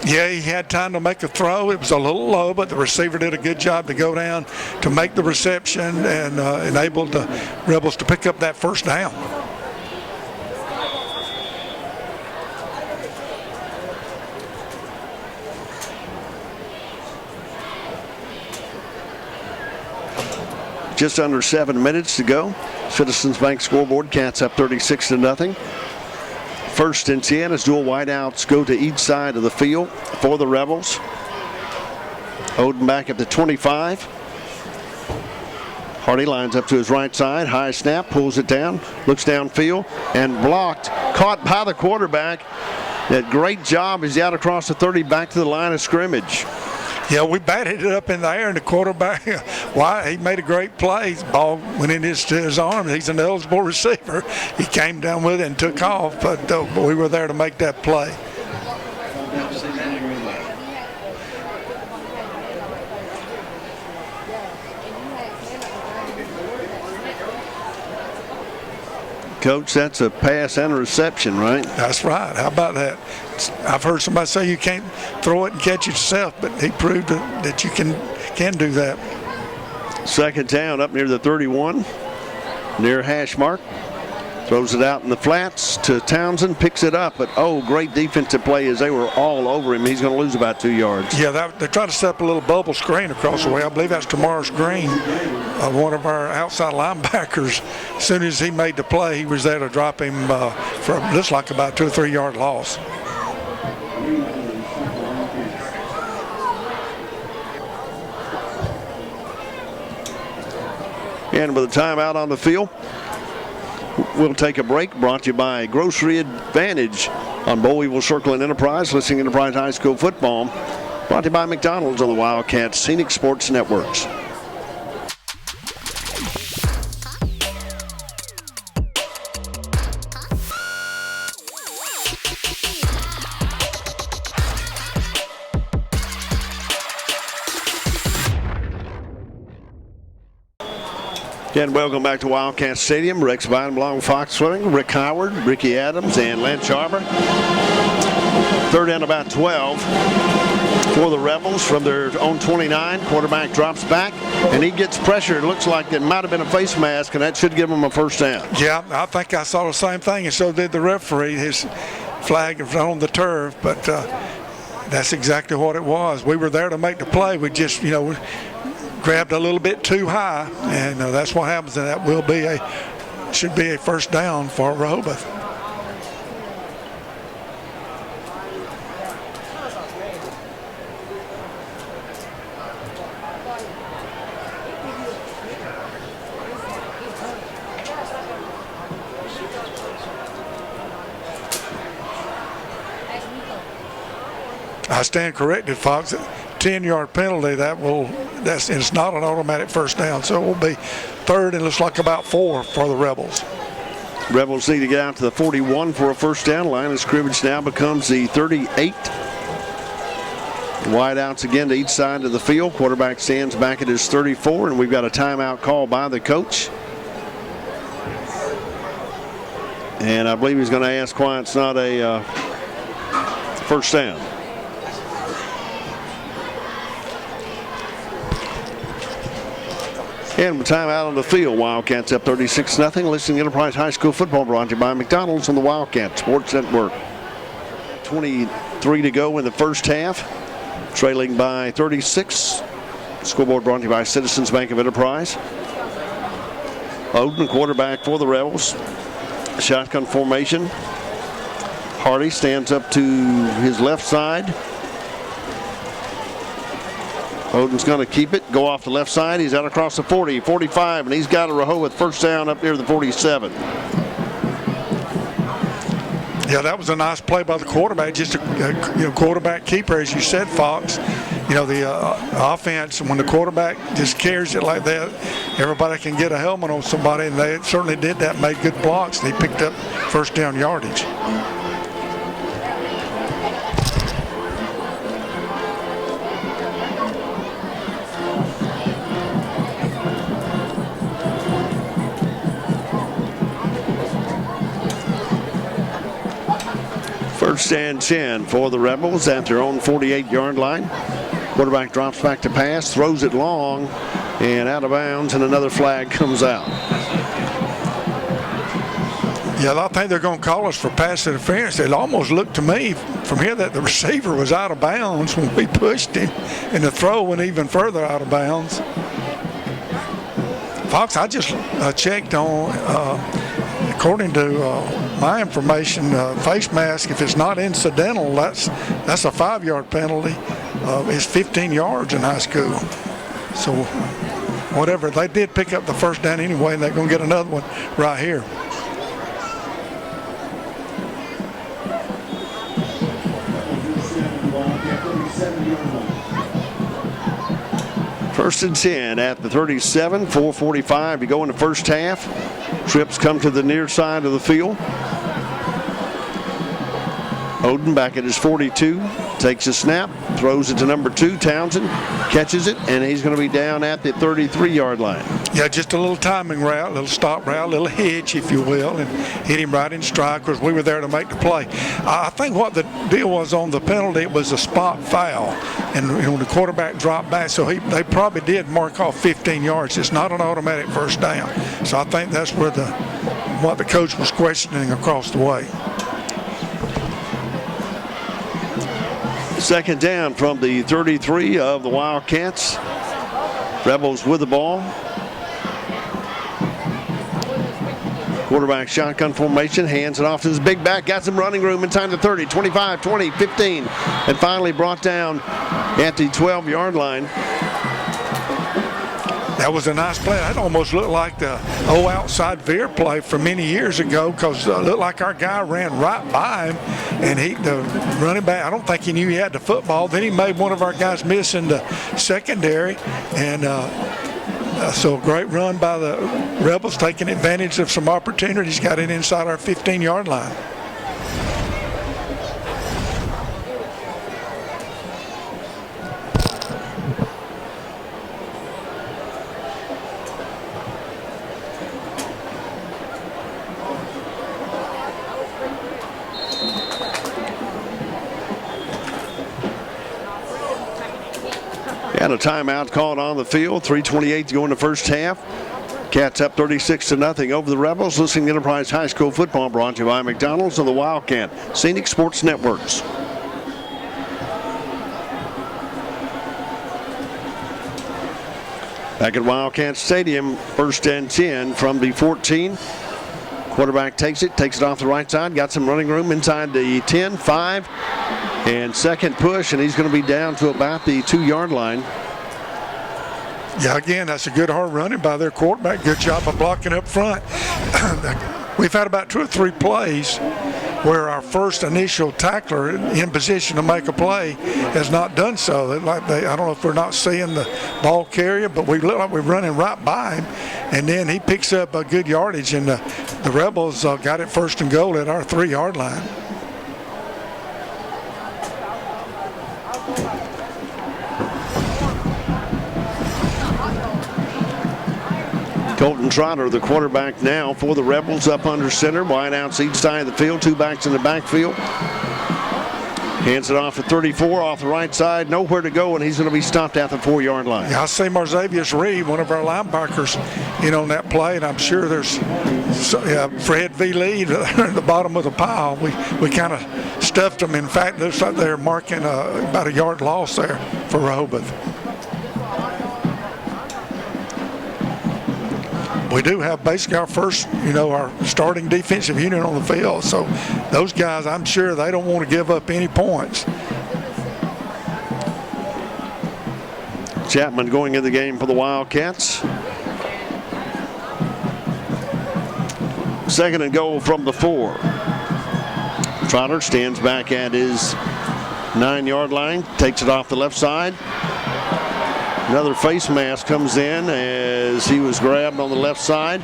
Yeah, he had time to make a throw. It was a little low, but the receiver did a good job to go down to make the reception and enabled the Rebels to pick up that first down. Just under 7 minutes to go. Citizens Bank scoreboard, Cats up 36-0. 1st and 10 as dual wideouts go to each side of the field for the Rebels. Odin back at the 25. Hardy lines up to his right side. High snap, pulls it down, looks downfield, and blocked. Caught by the quarterback. That great job. He's out across the 30, back to the line of scrimmage. Yeah, we batted it up in the air, and the quarterback, he made a great play. The ball went into his arm. He's an eligible receiver. He came down with it and took off, but we were there to make that play. Coach, that's a pass and a reception, right? That's right. How about that? I've heard somebody say you can't throw it and catch it yourself, but he proved that you can do that. 2nd down up near the 31, near hash mark. Throws it out in the flats to Townsend, picks it up, but great defensive play as they were all over him. He's going to lose about 2 yards. Yeah, they're trying to set up a little bubble screen across the way. I believe that's Tamar's Green, one of our outside linebackers. As soon as he made the play, he was there to drop him for looks like about 2 or 3 yard loss. And with a timeout on the field, we'll take a break. Brought to you by Grocery Advantage on Bowieville Circle and Enterprise. Listening to Enterprise High School football. Brought to you by McDonald's on the Wildcats Scenic Sports Networks. And welcome back to Wildcat Stadium. Rex Beinblom, Fox Footing, Rick Howard, Ricky Adams, and Lance Arbor. Third and about 12 for the Rebels from their own 29. Quarterback drops back, and he gets pressure. It looks like it might have been a face mask, and that should give him a first down. Yeah, I think I saw the same thing, and so did the referee. His flag on the turf, but that's exactly what it was. We were there to make the play. We just, grabbed a little bit too high, and that's what happens, and that should be a first down for Rehobeth. I stand corrected, Fox. 10-yard penalty. It's not an automatic first down, so it will be third and looks like about 4 for the Rebels. Rebels need to get out to the 41 for a first down. Line of scrimmage now becomes the 38. Wide outs again to each side of the field. Quarterback stands back at his 34, and we've got a timeout call by the coach. And I believe he's going to ask why it's not a first down. And time out on the field. Wildcats up 36-0. Listening to Enterprise High School football, brought to you by McDonald's on the Wildcat Sports Network. 23 to go in the first half. Trailing by 36. Scoreboard brought to you by Citizens Bank of Enterprise. Oden, quarterback for the Rebels. Shotgun formation. Hardy stands up to his left side. Oden's going to keep it, go off the left side. He's out across the 40, 45, and he's got a Rehobeth first down up near the 47. Yeah, that was a nice play by the quarterback. Just a quarterback keeper, as you said, Fox. The offense, when the quarterback just carries it like that, everybody can get a helmet on somebody, and they certainly did that, made good blocks. They picked up first down yardage. First and 10 for the Rebels at their own 48-yard line. Quarterback drops back to pass, throws it long, and out of bounds, and another flag comes out. Yeah, I think they're going to call us for pass interference. It almost looked to me from here that the receiver was out of bounds when we pushed him, and the throw went even further out of bounds. Fox, I just checked on, according to my information, face mask, if it's not incidental, that's a 5-yard penalty. It's 15 yards in high school. So whatever, they did pick up the first down anyway, and they're going to get another one right here. First and 10 at the 37, 4:45 to go in the first half. Trips come to the near side of the field. Oden back at his 42, takes a snap, throws it to number 2, Townsend, catches it, and he's going to be down at the 33-yard line. Yeah, just a little timing route, a little stop route, a little hitch, if you will, and hit him right in stride because we were there to make the play. I think what the deal was on the penalty, it was a spot foul, and the quarterback dropped back, so they probably did mark off 15 yards. It's not an automatic first down, so I think that's where the what the coach was questioning across the way. Second down from the 33 of the Wildcats. Rebels with the ball. Quarterback shotgun formation, hands it off to his big back, got some running room inside the 30, 25, 20, 15, and finally brought down at the 12-yard line. That was a nice play. That almost looked like the old outside veer play from many years ago, because it looked like our guy ran right by him, and the running back, I don't think he knew he had the football. Then he made one of our guys miss in the secondary, and so a great run by the Rebels, taking advantage of some opportunities, got it inside our 15-yard line. And a timeout called on the field. 3:28 to go in the first half. Cats up 36-0 over the Rebels. Listening to Enterprise High School football, brought to you by McDonald's and the Wildcat Scenic Sports Networks. Back at Wildcat Stadium, 1st and 10 from the 14. Quarterback takes it off the right side. Got some running room inside the 10, 5. And second push, and he's going to be down to about the 2-yard line. Yeah, again, that's a good hard running by their quarterback. Good job of blocking up front. We've had about 2 or 3 plays where our first initial tackler in position to make a play has not done so. I don't know if we're not seeing the ball carrier, but we look like we're running right by him, and then he picks up a good yardage, and the Rebels got it 1st and goal at our 3-yard line. Colton Trotter, the quarterback now for the Rebels, up under center. Wide outs each side of the field. 2 backs in the backfield. Hands it off to 34 off the right side. Nowhere to go, and he's going to be stopped at the 4-yard line. Yeah, I see Marzavius Reed, one of our linebackers, on that play, and I'm sure there's Fred V. Lee at the bottom of the pile. We kind of stuffed them. In fact, it looks like they're marking about a yard loss there for Rehobeth. We do have basically our first, our starting defensive unit on the field. So those guys, I'm sure they don't want to give up any points. Chapman going in the game for the Wildcats. 2nd and goal from the 4. Trotter stands back at his 9-yard line, takes it off the left side. Another face mask comes in as he was grabbed on the left side,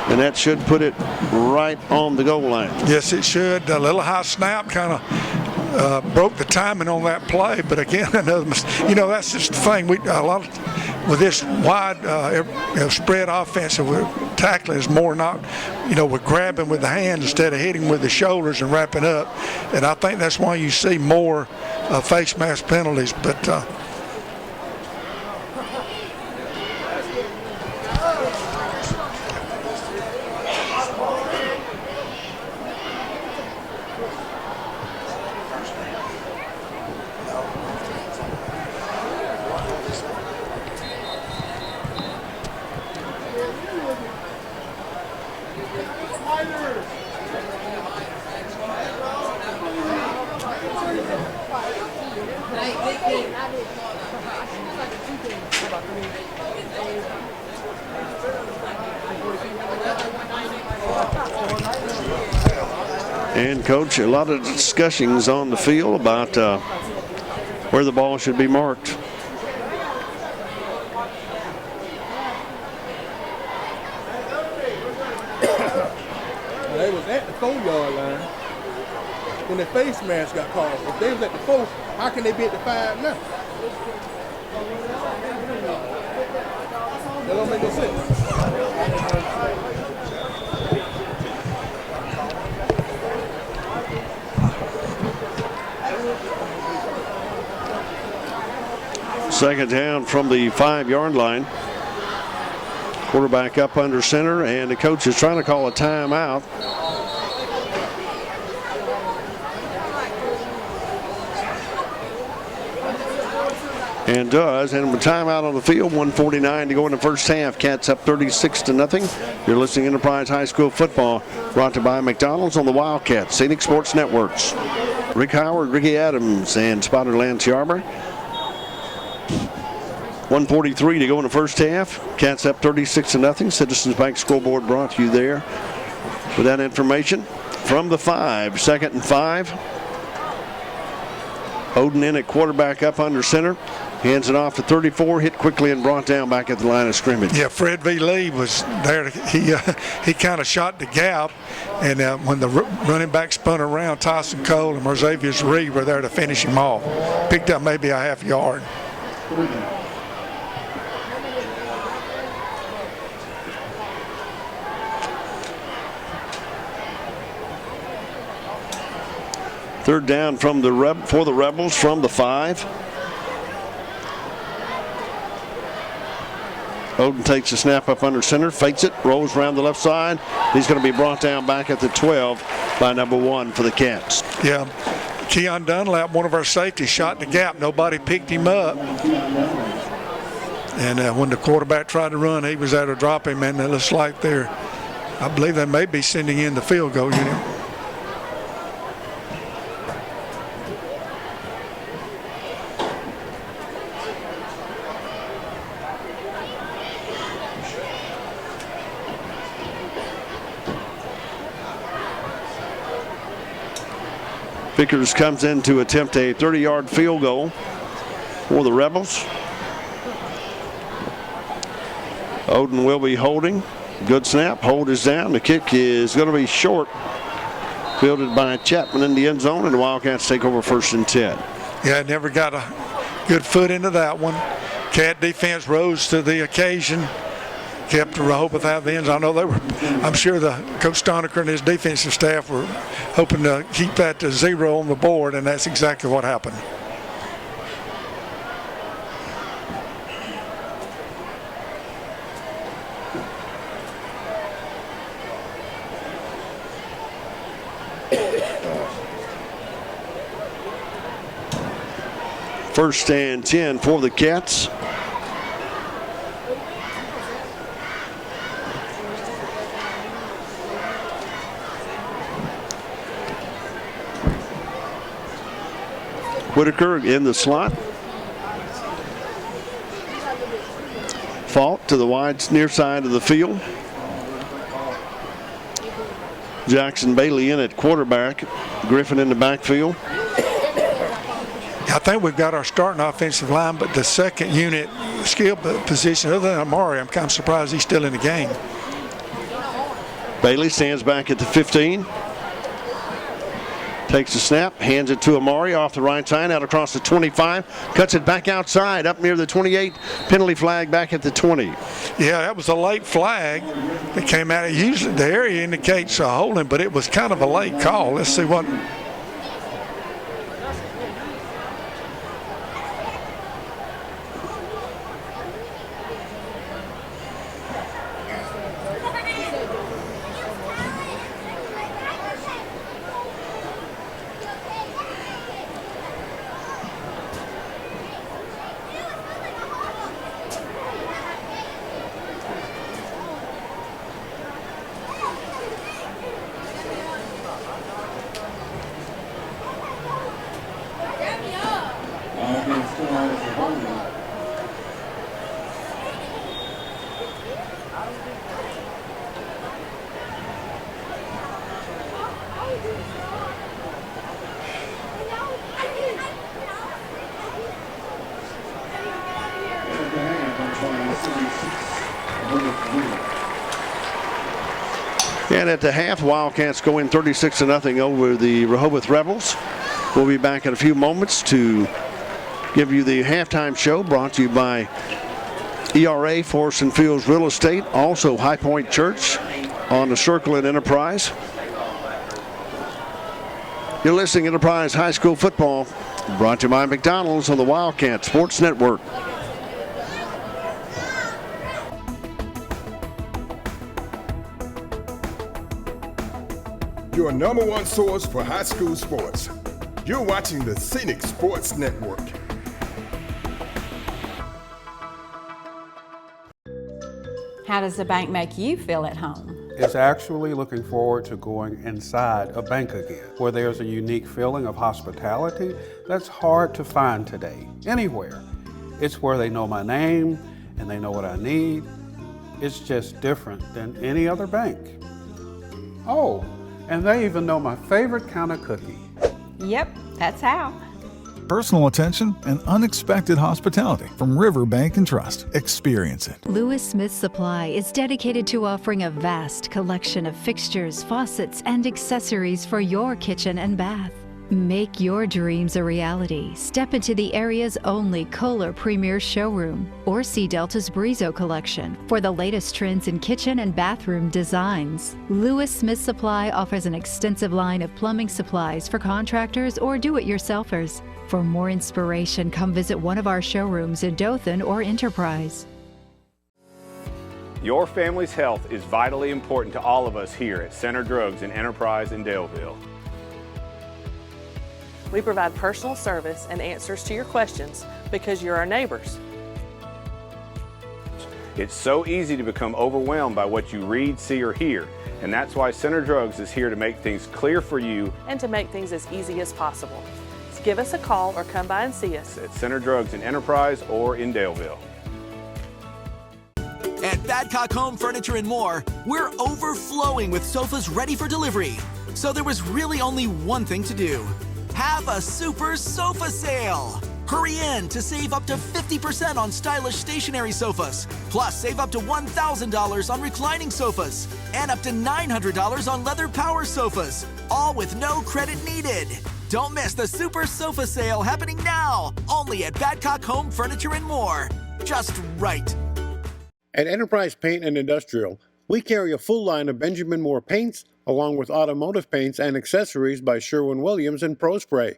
and that should put it right on the goal line. Yes, it should. A little high snap kind of broke the timing on that play, but again, that's just the thing. With this wide spread offense, tackling is more not, we're grabbing with the hands instead of hitting with the shoulders and wrapping up, and I think that's why you see more face mask penalties, but. And, Coach, a lot of discussions on the field about where the ball should be marked. They was at the 4-yard line when the face mask got called. If they was at the 4, how can they be at the 5 now? That don't make no sense. Second down from the 5-yard line. Quarterback up under center, and the coach is trying to call a timeout. And does, and with timeout on the field, 1:49 to go in the first half. Cats up 36-0. You're listening to Enterprise High School Football, brought to you by McDonald's on the Wildcats, Scenic Sports Networks. Rick Howard, Ricky Adams, and Spotter Lance Yarber. 1:43 to go in the first half. Cats up 36-0. Citizens Bank scoreboard brought to you there with that information. From the 5, 2nd and 5. Oden in at quarterback up under center. Hands it off to 34, hit quickly and brought down back at the line of scrimmage. Yeah, Fred V. Lee was there. He kind of shot the gap, and when the running back spun around, Tyson Cole and Merzavius Reed were there to finish him off. Picked up maybe a half yard. Third down from for the Rebels from the 5. Oden takes a snap up under center, fakes it, rolls around the left side. He's going to be brought down back at the 12 by number 1 for the Cats. Yeah, Keon Dunlap, one of our safeties, shot the gap. Nobody picked him up. And when the quarterback tried to run, he was there to drop him, and it looks like I believe they may be sending in the field goal unit. Vickers comes in to attempt a 30-yard field goal for the Rebels. Oden will be holding. Good snap. Hold is down. The kick is going to be short. Fielded by Chapman in the end zone, and the Wildcats take over 1st and 10. Yeah, never got a good foot into that one. Cat defense rose to the occasion. Kept Rehobeth out of the end zone. I know I'm sure the Coach Stonecker and his defensive staff were hoping to keep that to 0 on the board, and that's exactly what happened. First and 10 for the Cats. Whitaker in the slot. Fault to the wide near side of the field. Jackson Bailey in at quarterback. Griffin in the backfield. I think we've got our starting offensive line, but the second unit skill position, other than Amari, I'm kind of surprised he's still in the game. Bailey stands back at the 15. Takes the snap, hands it to Amari off the right side, out across the 25, cuts it back outside, up near the 28, penalty flag back at the 20. Yeah, that was a late flag that came out. Usually the area indicates a holding, but it was kind of a late call. Let's see what. And at the half, Wildcats go in 36-0 over the Rehobeth Rebels. We'll be back in a few moments to give you the halftime show, brought to you by ERA, Forest and Fields Real Estate, also High Point Church on the Circle and Enterprise. You're listening to Enterprise High School Football, brought to you by McDonald's on the Wildcat Sports Network. your number one source for high school sports. You're watching the Scenic Sports Network. How does the bank make you feel at home? It's actually looking forward to going inside a bank again, where there's a unique feeling of hospitality that's hard to find today, anywhere. It's where they know my name and they know what I need. It's just different than any other bank. Oh, and they even know my favorite kind of cookie. Yep, that's how. Personal attention and unexpected hospitality from River Bank and Trust. Experience it. Lewis Smith Supply is dedicated to offering a vast collection of fixtures, faucets, and accessories for your kitchen and bath. Make your dreams a reality. Step into the area's only Kohler Premier Showroom or see Delta's Brizo collection for the latest trends in kitchen and bathroom designs. Lewis Smith Supply offers an extensive line of plumbing supplies for contractors or do-it-yourselfers. For more inspiration, come visit one of our showrooms in Dothan or Enterprise. Your family's health is vitally important to all of us here at Center Drugs and Enterprise in Daleville. We provide personal service and answers to your questions because you're our neighbors. It's so easy to become overwhelmed by what you read, see, or hear, and that's why Center Drugs is here to make things clear for you and to make things as easy as possible. So give us a call or come by and see us at Center Drugs in Enterprise or in Daleville. At Badcock Home Furniture and More, we're overflowing with sofas ready for delivery. So there was really only one thing to do. Have a super sofa sale! Hurry in to save up to 50% on stylish stationary sofas, plus save up to $1,000 on reclining sofas, and up to $900 on leather power sofas, all with no credit needed. Don't miss the super sofa sale happening now, only at Badcock Home Furniture and More. Just right. At Enterprise Paint and Industrial, we carry a full line of Benjamin Moore paints, along with automotive paints and accessories by Sherwin-Williams and ProSpray.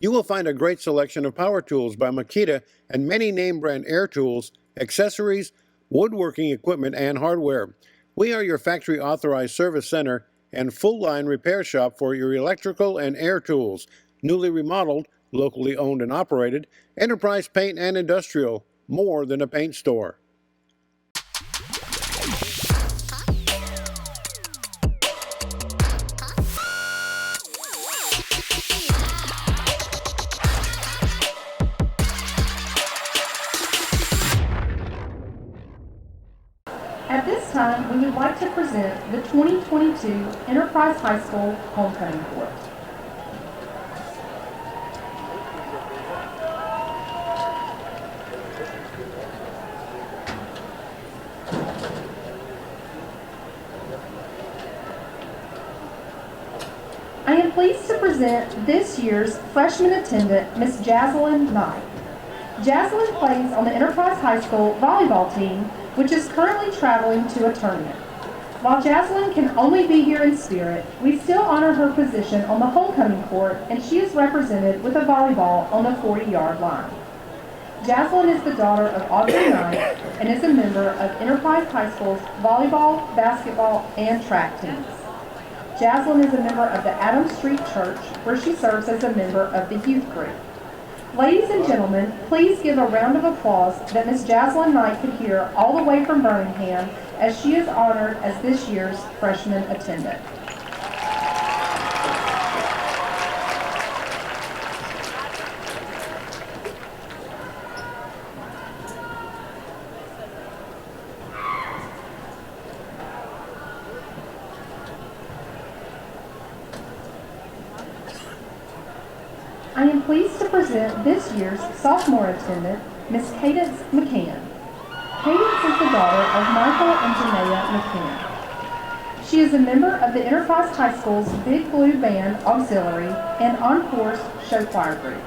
You will find a great selection of power tools by Makita and many name brand air tools, accessories, woodworking equipment, and hardware. We are your factory authorized service center and full line repair shop for your electrical and air tools. Newly remodeled, locally owned and operated, Enterprise Paint and Industrial, more than a paint store. At this time, we would like to present the 2022 Enterprise High School Homecoming Court. I am pleased to present this year's freshman attendant, Miss Jaslyn Knight. Jaslyn plays on the Enterprise High School volleyball team, which is currently traveling to a tournament. While Jaslyn can only be here in spirit, we still honor her position on the homecoming court, and she is represented with a volleyball on the 40-yard line. Jaslyn is the daughter of Audrey Knight and is a member of Enterprise High School's volleyball, basketball, and track teams. Jaslyn is a member of the Adams Street Church, where she serves as a member of the youth group. Ladies and gentlemen, please give a round of applause that Miss Jaslyn Knight could hear all the way from Birmingham as she is honored as this year's freshman attendant. I am pleased to present this year's sophomore attendant, Miss Cadence McCann. Cadence is the daughter of Michael and Janaea McCann. She is a member of the Enterprise High School's Big Blue Band Auxiliary and Encores Show Choir Group.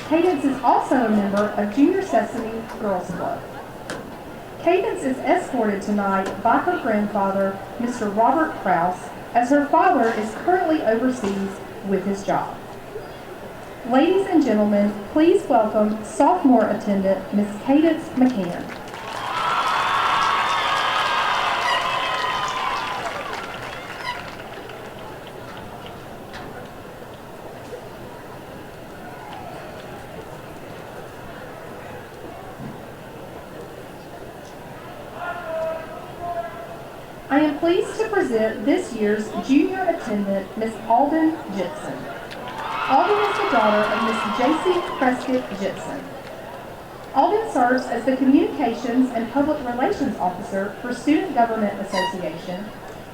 Cadence is also a member of Junior Sesame Girls Club. Cadence is escorted tonight by her grandfather, Mr. Robert Krause, as her father is currently overseas with his job. Ladies and gentlemen, please welcome sophomore attendant, Miss Cadence McCann. am pleased to present this year's junior attendant, Miss Alden Jitson. Alden is the daughter of Miss J.C. Prescott Jitson. Alden serves as the Communications and Public Relations Officer for Student Government Association,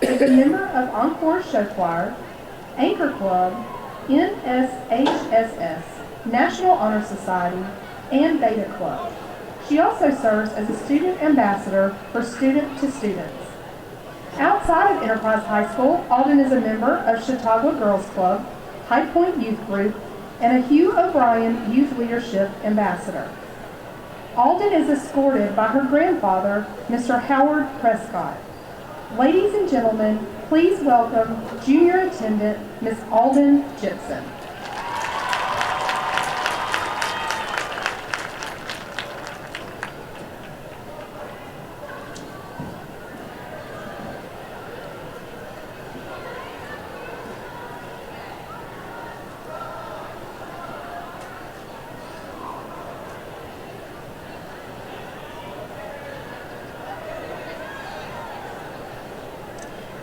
is a member of Encore Show Choir, Anchor Club, NSHSS, National Honor Society, and Beta Club. She also serves as a student ambassador for Student to Students. Outside of Enterprise High School, Alden is a member of Chautauqua Girls Club, High Point Youth Group, and a Hugh O'Brien Youth Leadership Ambassador. Alden is escorted by her grandfather, Mr. Howard Prescott. Ladies and gentlemen, please welcome junior attendant, Miss Alden Jitson.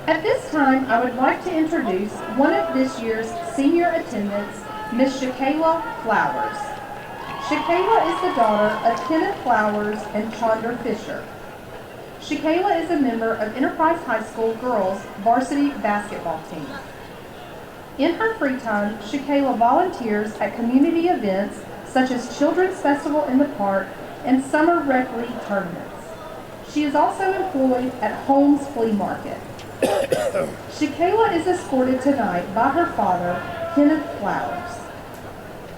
At this time, I would like to introduce one of this year's senior attendants, Miss Shakayla Flowers. Shakayla is the daughter of Kenneth Flowers and Chandra Fisher. Shakayla is a member of Enterprise High School girls varsity basketball team. In her free time, Shakayla volunteers at community events such as Children's Festival in the Park and Summer Rec League tournaments. She is also employed at Holmes Flea Market. Shakayla is escorted tonight by her father, Kenneth Flowers.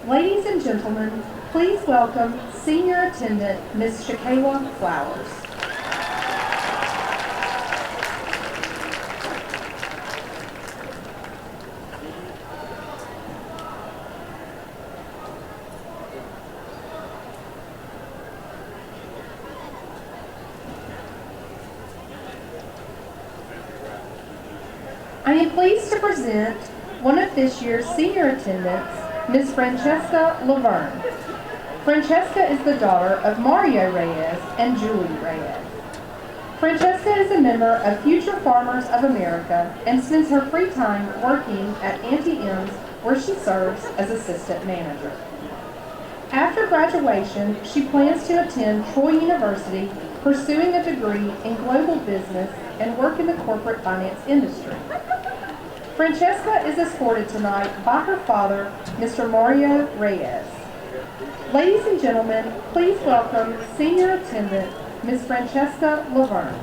Ladies and gentlemen, please welcome senior attendant, Miss Shakayla Flowers. I am pleased to present one of this year's senior attendants, Miss Francesca Laverne. Francesca is the daughter of Mario Reyes and Julie Reyes. Francesca is a member of Future Farmers of America and spends her free time working at Auntie M's, where she serves as assistant manager. After graduation, she plans to attend Troy University, pursuing a degree in global business and work in the corporate finance industry. Francesca is escorted tonight by her father, Mr. Mario Reyes. Ladies and gentlemen, please welcome senior attendant, Miss Francesca Laverne.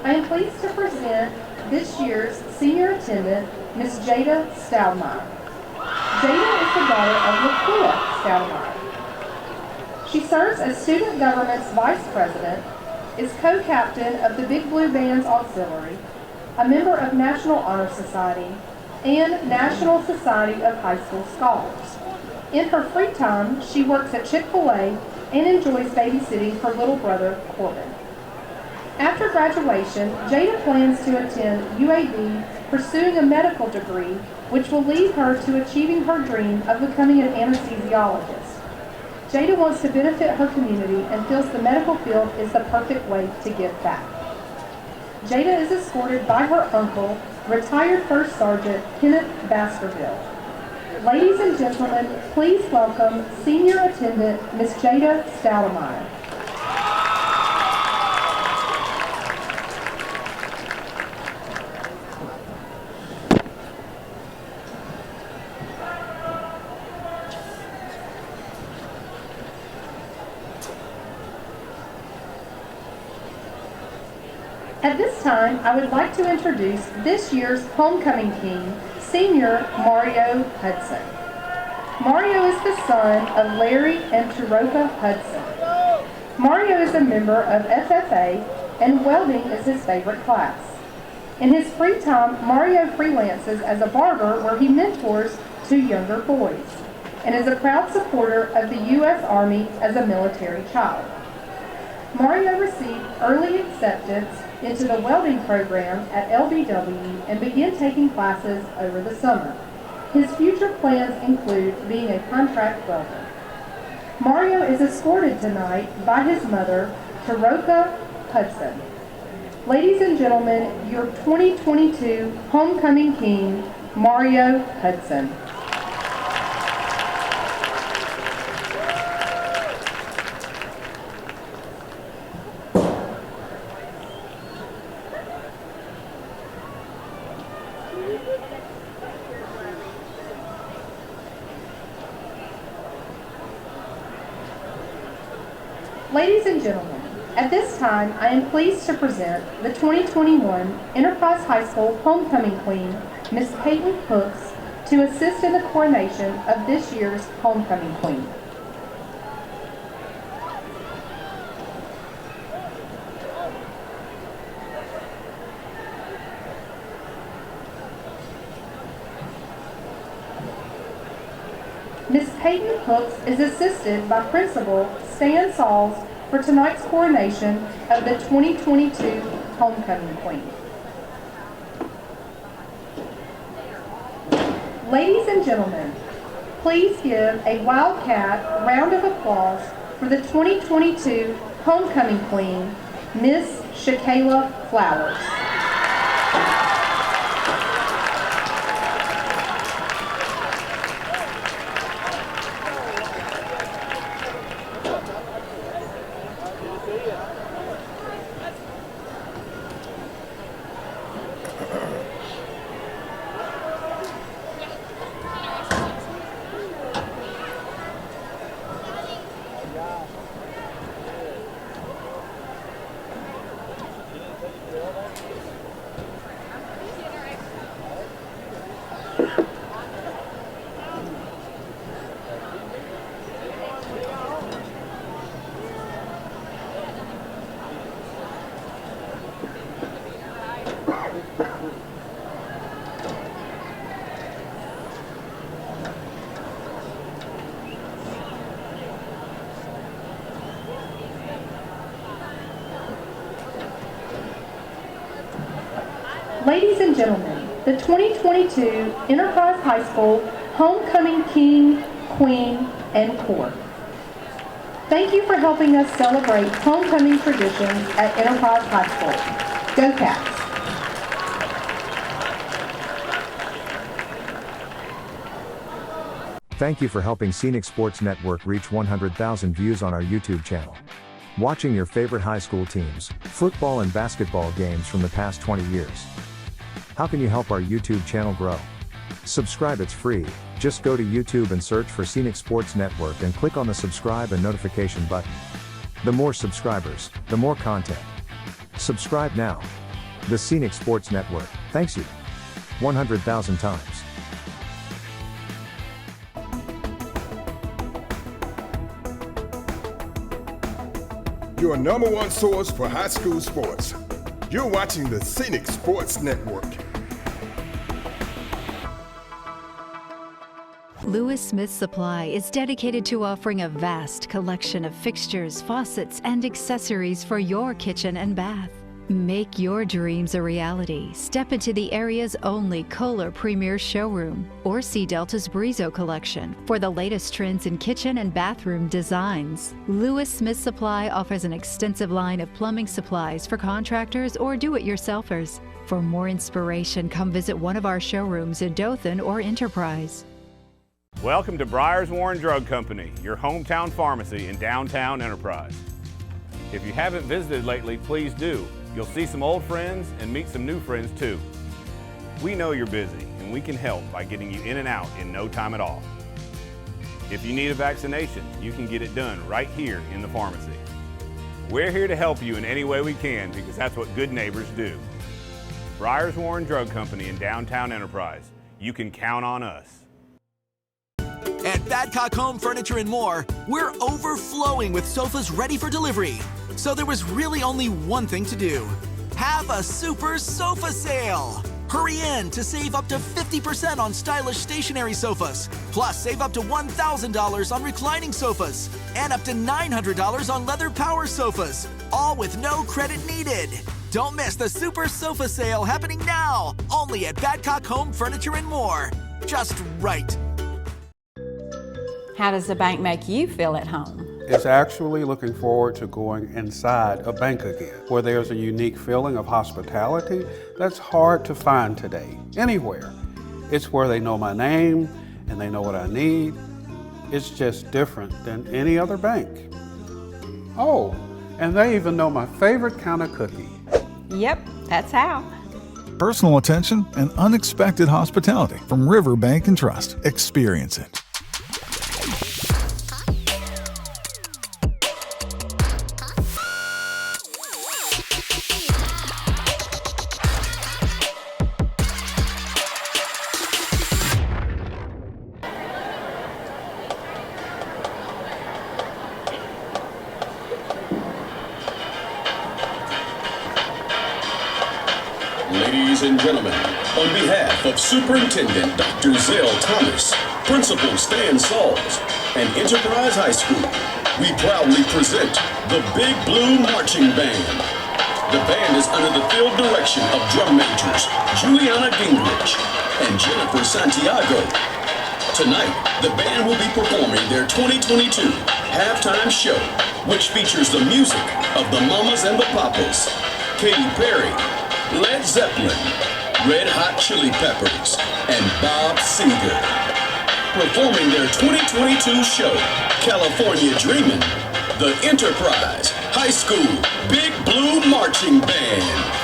I am pleased to present this year's senior attendant, Miss Jada Stoudemire. Jada is the daughter of LaQuilla Stoudemire. She serves as Student Government's Vice President, is co-captain of the Big Blue Band's Auxiliary, a member of National Honor Society, and National Society of High School Scholars. In her free time, she works at Chick-fil-A and enjoys babysitting her little brother, Corbin. After graduation, Jada plans to attend UAB, pursuing a medical degree, which will lead her to achieving her dream of becoming an anesthesiologist. Jada wants to benefit her community and feels the medical field is the perfect way to give back. Jada is escorted by her uncle, retired First Sergeant Kenneth Baskerville. Ladies and gentlemen, please welcome senior attendant Miss Jada Stoudemire. At this time, I would like to introduce this year's homecoming king, Senior Mario Hudson. Mario is the son of Larry and Turoka Hudson. Mario is a member of FFA, and welding is his favorite class. In his free time, Mario freelances as a barber where he mentors 2 younger boys, and is a proud supporter of the U.S. Army as a military child. Mario received early acceptance into the welding program at LBW and began taking classes over the summer. His future plans include being a contract welder. Mario is escorted tonight by his mother, Taroka Hudson. Ladies and gentlemen, your 2022 Homecoming King, Mario Hudson. Ladies and gentlemen, at this time, I am pleased to present the 2021 Enterprise High School Homecoming Queen, Miss Peyton Hooks, to assist in the coronation of this year's Homecoming Queen. Miss Peyton Hooks is assisted by Principal Stan Sauls for tonight's coronation of the 2022 Homecoming Queen. Ladies and gentlemen, please give a Wildcat round of applause for the 2022 Homecoming Queen, Miss Shakayla Flowers. Ladies and gentlemen, the 2022 Enterprise High School Homecoming King, Queen, and Court. Thank you for helping us celebrate homecoming traditions at Enterprise High School. Go Cats! Thank you for helping Scenic Sports Network reach 100,000 views on our YouTube channel. Watching your favorite high school teams, football and basketball games from the past 20 years. How can you help our YouTube channel grow? Subscribe, it's free. Just go to YouTube and search for Scenic Sports Network and click on the subscribe and notification button. The more subscribers, the more content. Subscribe now. The Scenic Sports Network, thanks you. 100,000 times. Your number one source for high school sports. You're watching the Scenic Sports Network. Lewis Smith Supply is dedicated to offering a vast collection of fixtures, faucets, and accessories for your kitchen and bath. Make your dreams a reality. Step into the area's only Kohler Premier Showroom or see Delta's Brizo collection for the latest trends in kitchen and bathroom designs. Lewis Smith Supply offers an extensive line of plumbing supplies for contractors or do-it-yourselfers. For more inspiration, come visit one of our showrooms in Dothan or Enterprise. Welcome to Briars Warren Drug Company, your hometown pharmacy in downtown Enterprise. If you haven't visited lately, please do. You'll see some old friends and meet some new friends too. We know you're busy and we can help by getting you in and out in no time at all. If you need a vaccination, you can get it done right here in the pharmacy. We're here to help you in any way we can because that's what good neighbors do. Briars Warren Drug Company in downtown Enterprise. You can count on us. At Badcock Home Furniture and More, we're overflowing with sofas ready for delivery. So there was really only one thing to do. Have a super sofa sale. Hurry in to save up to 50% on stylish stationary sofas. Plus, save up to $1,000 on reclining sofas and up to $900 on leather power sofas. all with no credit needed. Don't miss the Super Sofa Sale happening now, only at Badcock Home Furniture and More. Just right. How does the bank make you feel at home? It's actually looking forward to going inside a bank again, where there's a unique feeling of hospitality that's hard to find today, anywhere. It's where they know my name and they know what I need. It's just different than any other bank. Oh, and they even know my favorite kind of cookie. Yep, that's how. Personal attention and unexpected hospitality from River Bank and Trust. Experience it. Ladies and gentlemen, on behalf of Superintendent Dr. Zell Thomas, Principal Stan Sauls, and Enterprise High School, we proudly present the Big Blue Marching Band. The band is under the field direction of drum majors Juliana Gingrich and Jennifer Santiago. Tonight, the band will be performing their 2022 halftime show, which features the music of the Mamas and the Papas, Katy Perry, Led Zeppelin, Red Hot Chili Peppers, and Bob Seger. Performing their 2022 show, California Dreamin', the Enterprise High School Big Blue Marching Band.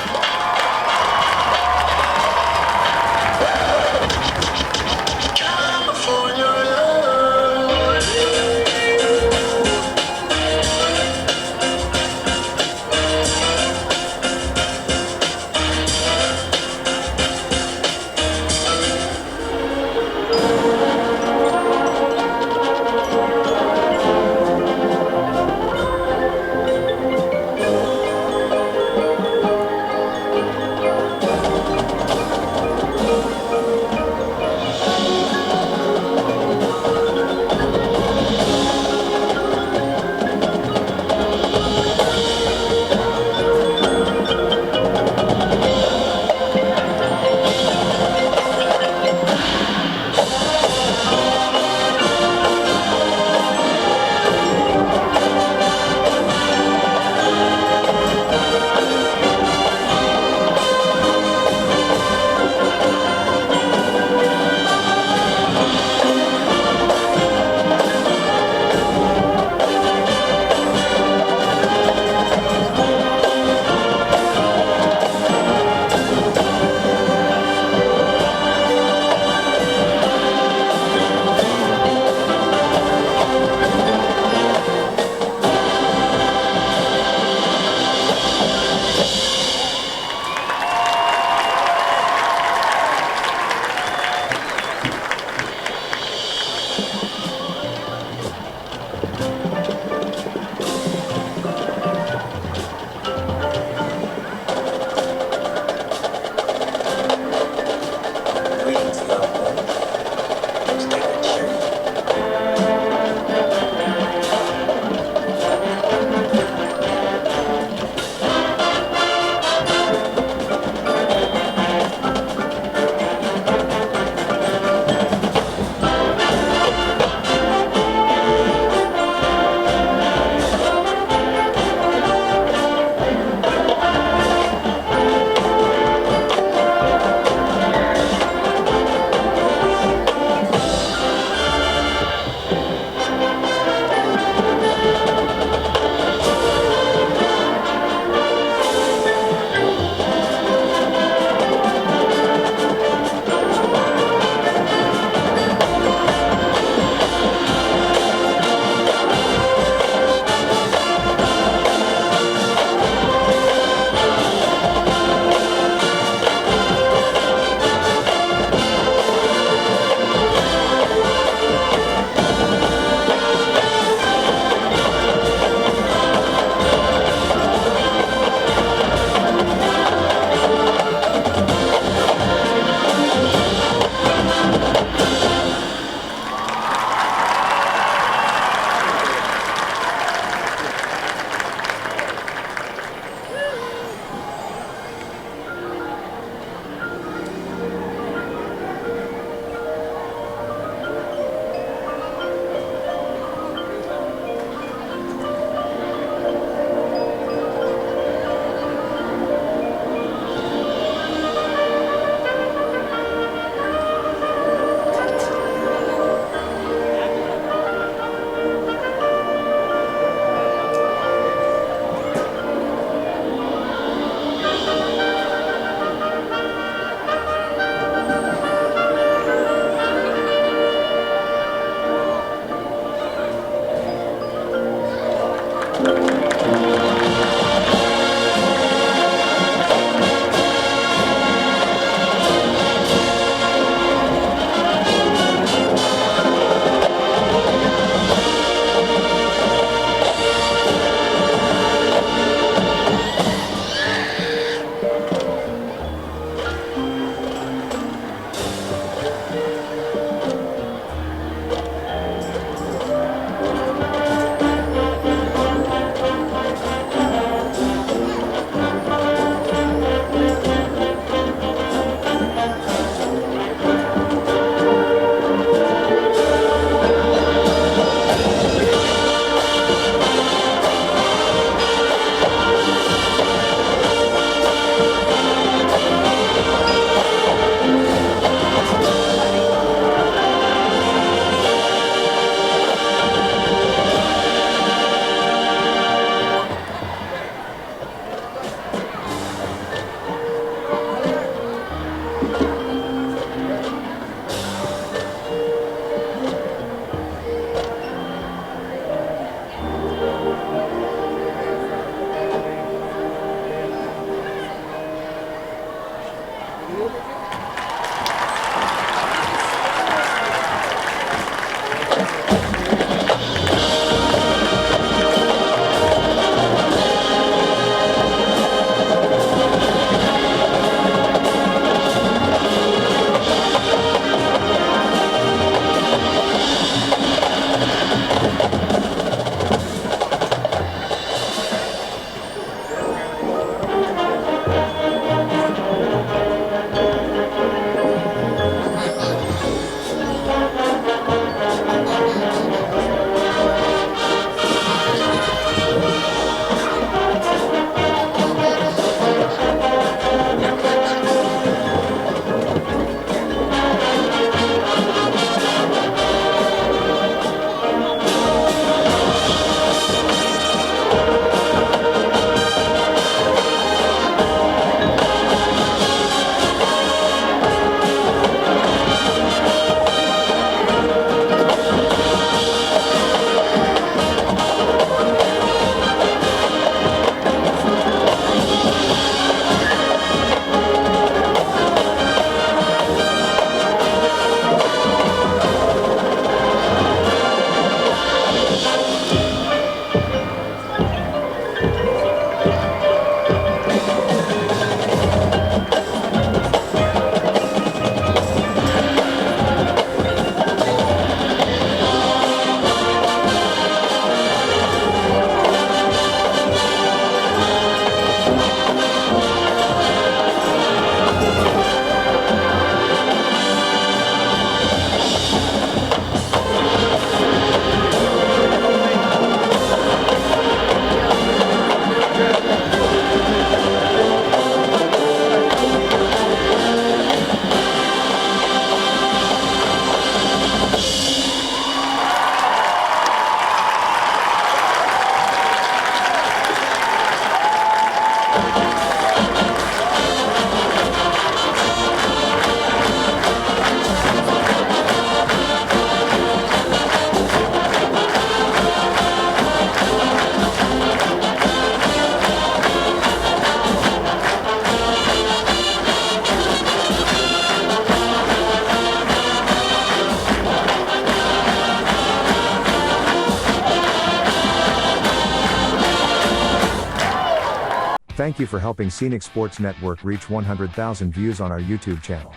Thank you for helping Scenic Sports Network reach 100,000 views on our YouTube channel.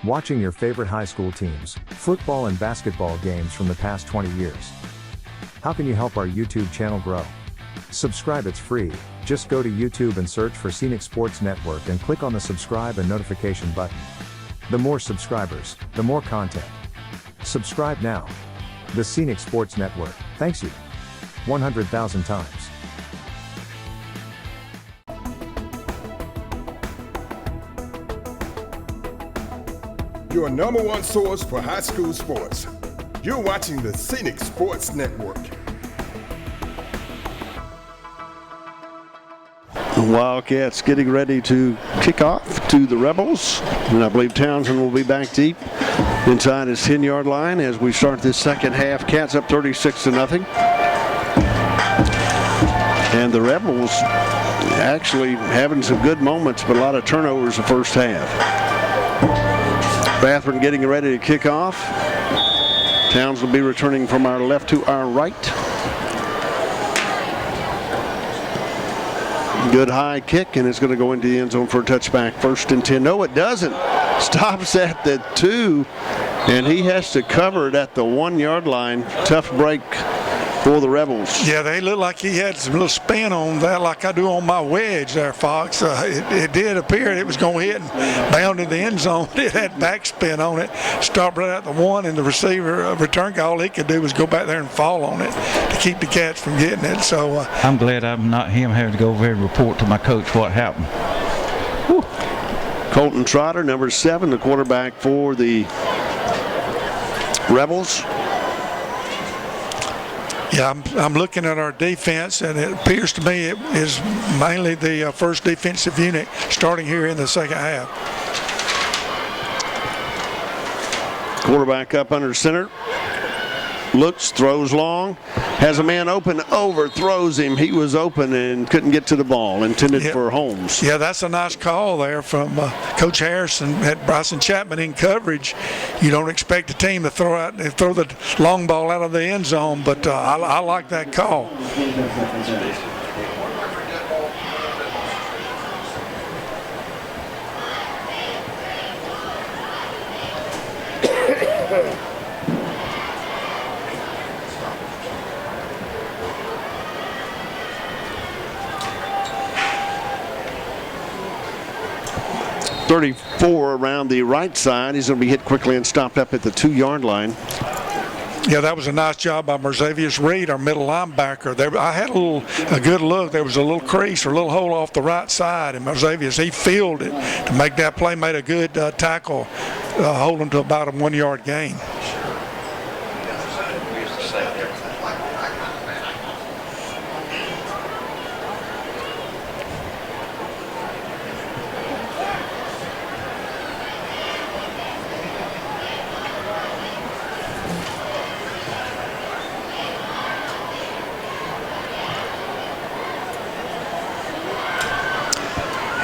Watching your favorite high school teams, football and basketball games from the past 20 years. How can you help our YouTube channel grow? Subscribe, it's free. Just go to YouTube and search for Scenic Sports Network and click on the subscribe and notification button. The more subscribers, the more content. Subscribe now. The Scenic Sports Network thanks you 100,000 times. Your number one source for high school sports. You're watching the Scenic Sports Network. The Wildcats getting ready to kick off to the Rebels. And I believe Townsend will be back deep inside his 10-yard line as we start this second half. Cats up 36-0. And the Rebels actually having some good moments, but a lot of turnovers the first half. Bathurst getting ready to kick off. Towns will be returning from our left to our right. Good high kick, and it's going to go into the end zone for a touchback. 1st and 10. No, it doesn't. Stops at the 2, and he has to cover it at the 1-yard line. Tough break for the Rebels. Yeah, they look like he had some little spin on that like I do on my wedge there, Fox. It did appear it was going to hit and bound in the end zone. It had backspin on it. Stopped right at the 1, and the receiver return guy, all he could do was go back there and fall on it to keep the Cats from getting it. So I'm glad I'm not him having to go over here and report to my coach what happened. Whew. Colton Trotter, number 7, the quarterback for the Rebels. Yeah, I'm looking at our defense, and it appears to me it is mainly the first defensive unit starting here in the second half. Quarterback up under center. Looks, throws long, has a man open, overthrows him. He was open and couldn't get to the ball, intended for Holmes. Yeah, that's a nice call there from Coach Harrison at Bryson Chapman in coverage. You don't expect a team to throw the long ball out of the end zone, but I like that call. .34 around the right side. He's going to be hit quickly and stopped up at the 2-yard line. Yeah, that was a nice job by Merzavius Reed, our middle linebacker. I had a good look. There was a little crease or a little hole off the right side, and Merzavius, he fielded it to make that play, made a good tackle, holding to about a 1-yard gain.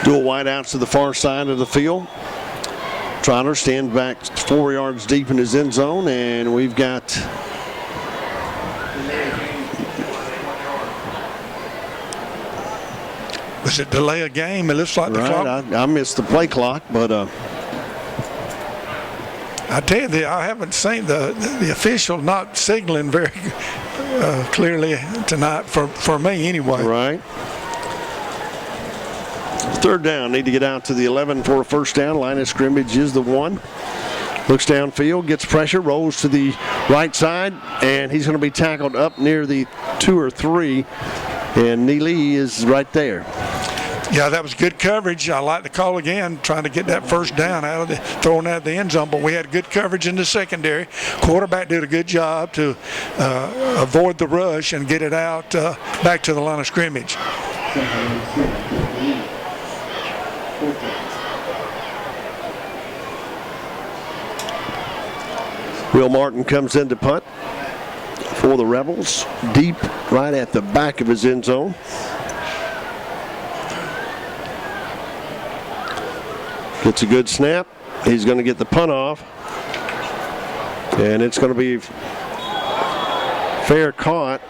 Dual wideouts to the far side of the field. Trotter stands back 4 yards deep in his end zone, and we've got was it delay a game? It looks like the clock. I missed the play clock, but I tell you, I haven't seen the official not signaling very clearly tonight for me anyway. Right. 3rd down, need to get out to the 11 for a first down. Line of scrimmage is the 1. Looks downfield, gets pressure, rolls to the right side, and he's going to be tackled up near the 2 or 3, and Neely is right there. Yeah, that was good coverage. I like the call again, trying to get that first down throwing out of the end zone, but we had good coverage in the secondary. Quarterback did a good job to avoid the rush and get it out back to the line of scrimmage. Will Martin comes in to punt for the Rebels, deep right at the back of his end zone. Gets a good snap. He's going to get the punt off. And it's going to be fair caught.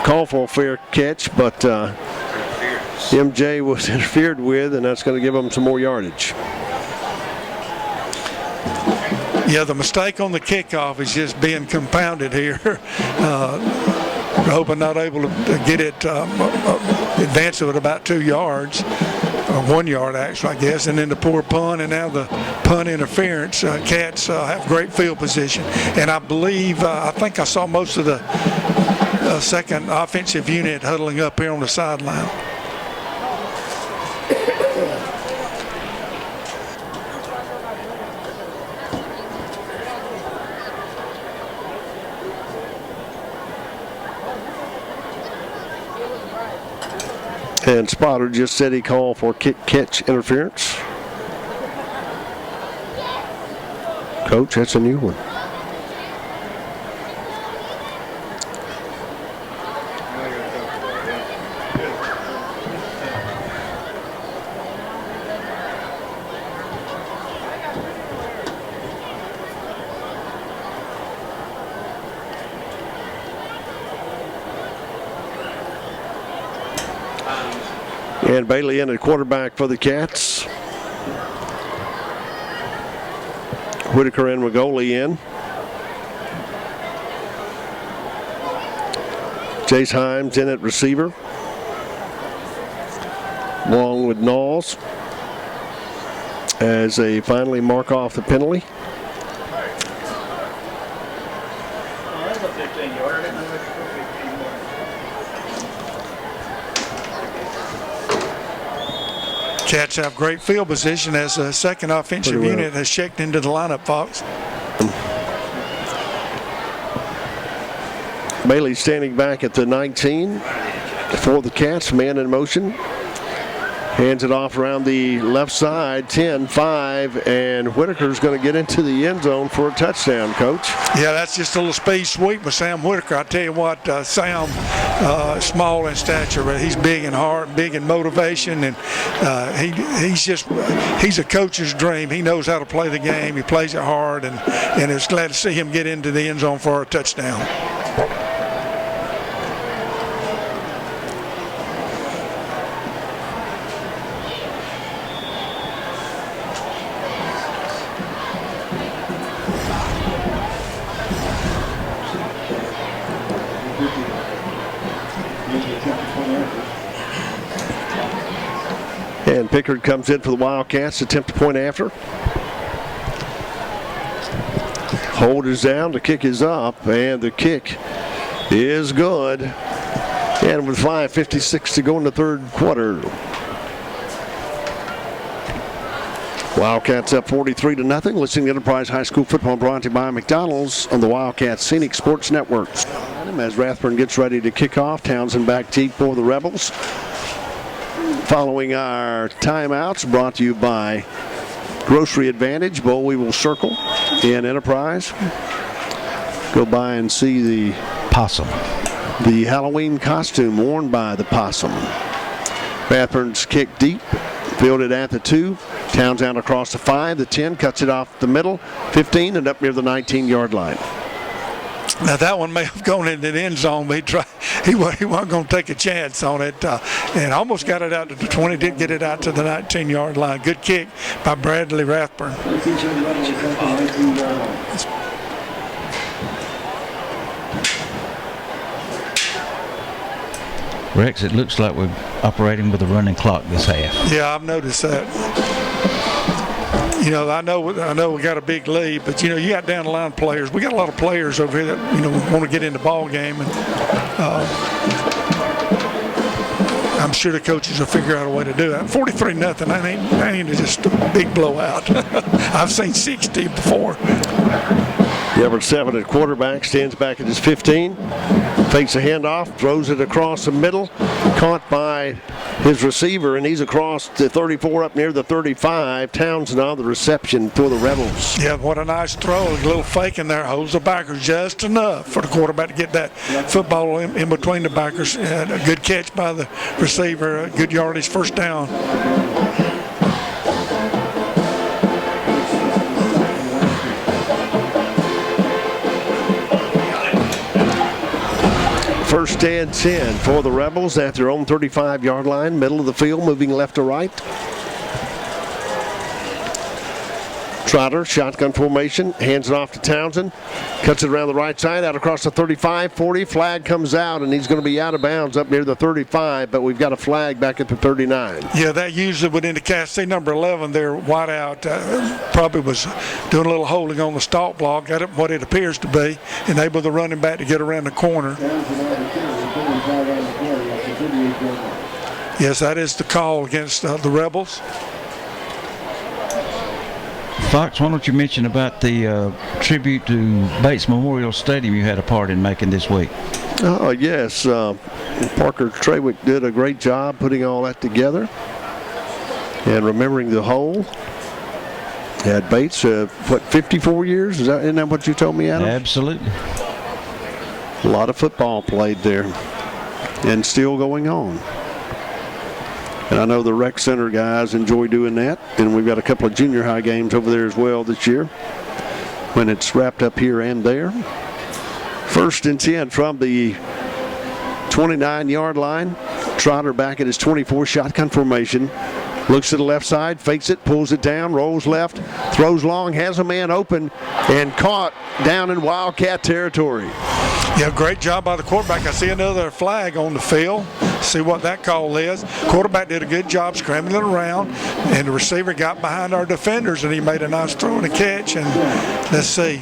Call for a fair catch, but MJ was interfered with, and that's going to give them some more yardage. Yeah, the mistake on the kickoff is just being compounded here. Rehobeth not able to get it, advance of it about 2 yards, or 1 yard actually, I guess, and then the poor punt, and now the punt interference. Cats have great field position, and I believe, I think I saw most of the second offensive unit huddling up here on the sideline. And Spotter just said he called for kick-catch interference. Coach, that's a new one. And Bailey in at quarterback for the Cats. Whitaker and Rigoli in. Jace Himes in at receiver, along with Knowles, as they finally mark off the penalty. Cats have great field position as a second offensive unit has checked into the lineup, Fox. Bailey standing back at the 19 for the Cats, man in motion. Hands it off around the left side, 10-5, and Whitaker's going to get into the end zone for a touchdown, Coach. Yeah, that's just a little speed sweep with Sam Whitaker. I tell you what, Sam, small in stature, but he's big in heart, big in motivation, and he's a coach's dream. He knows how to play the game. He plays it hard, and it's glad to see him get into the end zone for a touchdown. And Pickard comes in for the Wildcats, attempt to point after. Hold is down, the kick is up, and the kick is good. And with 5:56 to go in the third quarter. Wildcats up 43-0. Listening to Enterprise High School football brought to you by McDonald's on the Wildcats Scenic Sports Network. As Rathburn gets ready to kick off, Townsend back deep for the Rebels. Following our timeouts, brought to you by Grocery Advantage. Bo, we will circle in Enterprise. Go by and see the possum. The Halloween costume worn by the possum. Rathburn's kick deep, fielded at the 2. Townsend across the 5, the 10, cuts it off the middle, 15, and up near the 19-yard line. Now that one may have gone into the end zone, but he wasn't going to take a chance on it, and almost got it out to the 20. Did get it out to the 19-yard line. Good kick by Bradley Rathburn. Rex, it looks like we're operating with a running clock this half. Yeah, I've noticed that. You know, I know we got a big lead, but you got down the line players. We got a lot of players over here that want to get in the ball game, and I'm sure the coaches will figure out a way to do that. 43-0. That ain't just a big blowout. I've seen 60 before. Number 7 at quarterback, stands back at his 15, fakes a handoff, throws it across the middle, caught by his receiver, and he's across the 34 up near the 35. Townsend on the reception for the Rebels. Yeah, what a nice throw. A little fake in there, holds the backers just enough for the quarterback to get that football in between the backers. And a good catch by the receiver, a good yardage, first down. First and 10 for the Rebels at their own 35-yard line, middle of the field, moving left to right. Trotter, shotgun formation, hands it off to Townsend, cuts it around the right side, out across the 35, 40, flag comes out, and he's going to be out of bounds up near the 35, but we've got a flag back at the 39. Yeah, that usually would indicate, see number 11 there, wide out, probably was doing a little holding on the stalk block, got it what it appears to be, enabled the running back to get around the corner. Yes, that is the call against the Rebels. Fox, why don't you mention about the tribute to Bates Memorial Stadium you had a part in making this week? Oh, yes. Parker Trawick did a great job putting all that together and remembering the whole. Had Bates, 54 years? Isn't that what you told me, Adam? Absolutely. A lot of football played there and still going on. And I know the rec center guys enjoy doing that. And we've got a couple of junior high games over there as well this year when it's wrapped up here and there. First and 10 from the 29-yard line. Trotter back at his 24, shotgun formation. Looks to the left side, fakes it, pulls it down, rolls left, throws long, has a man open, and caught down in Wildcat territory. Yeah, great job by the quarterback. I see another flag on the field. See what that call is. Quarterback did a good job scrambling around, and the receiver got behind our defenders, and he made a nice throw and a catch. And let's see.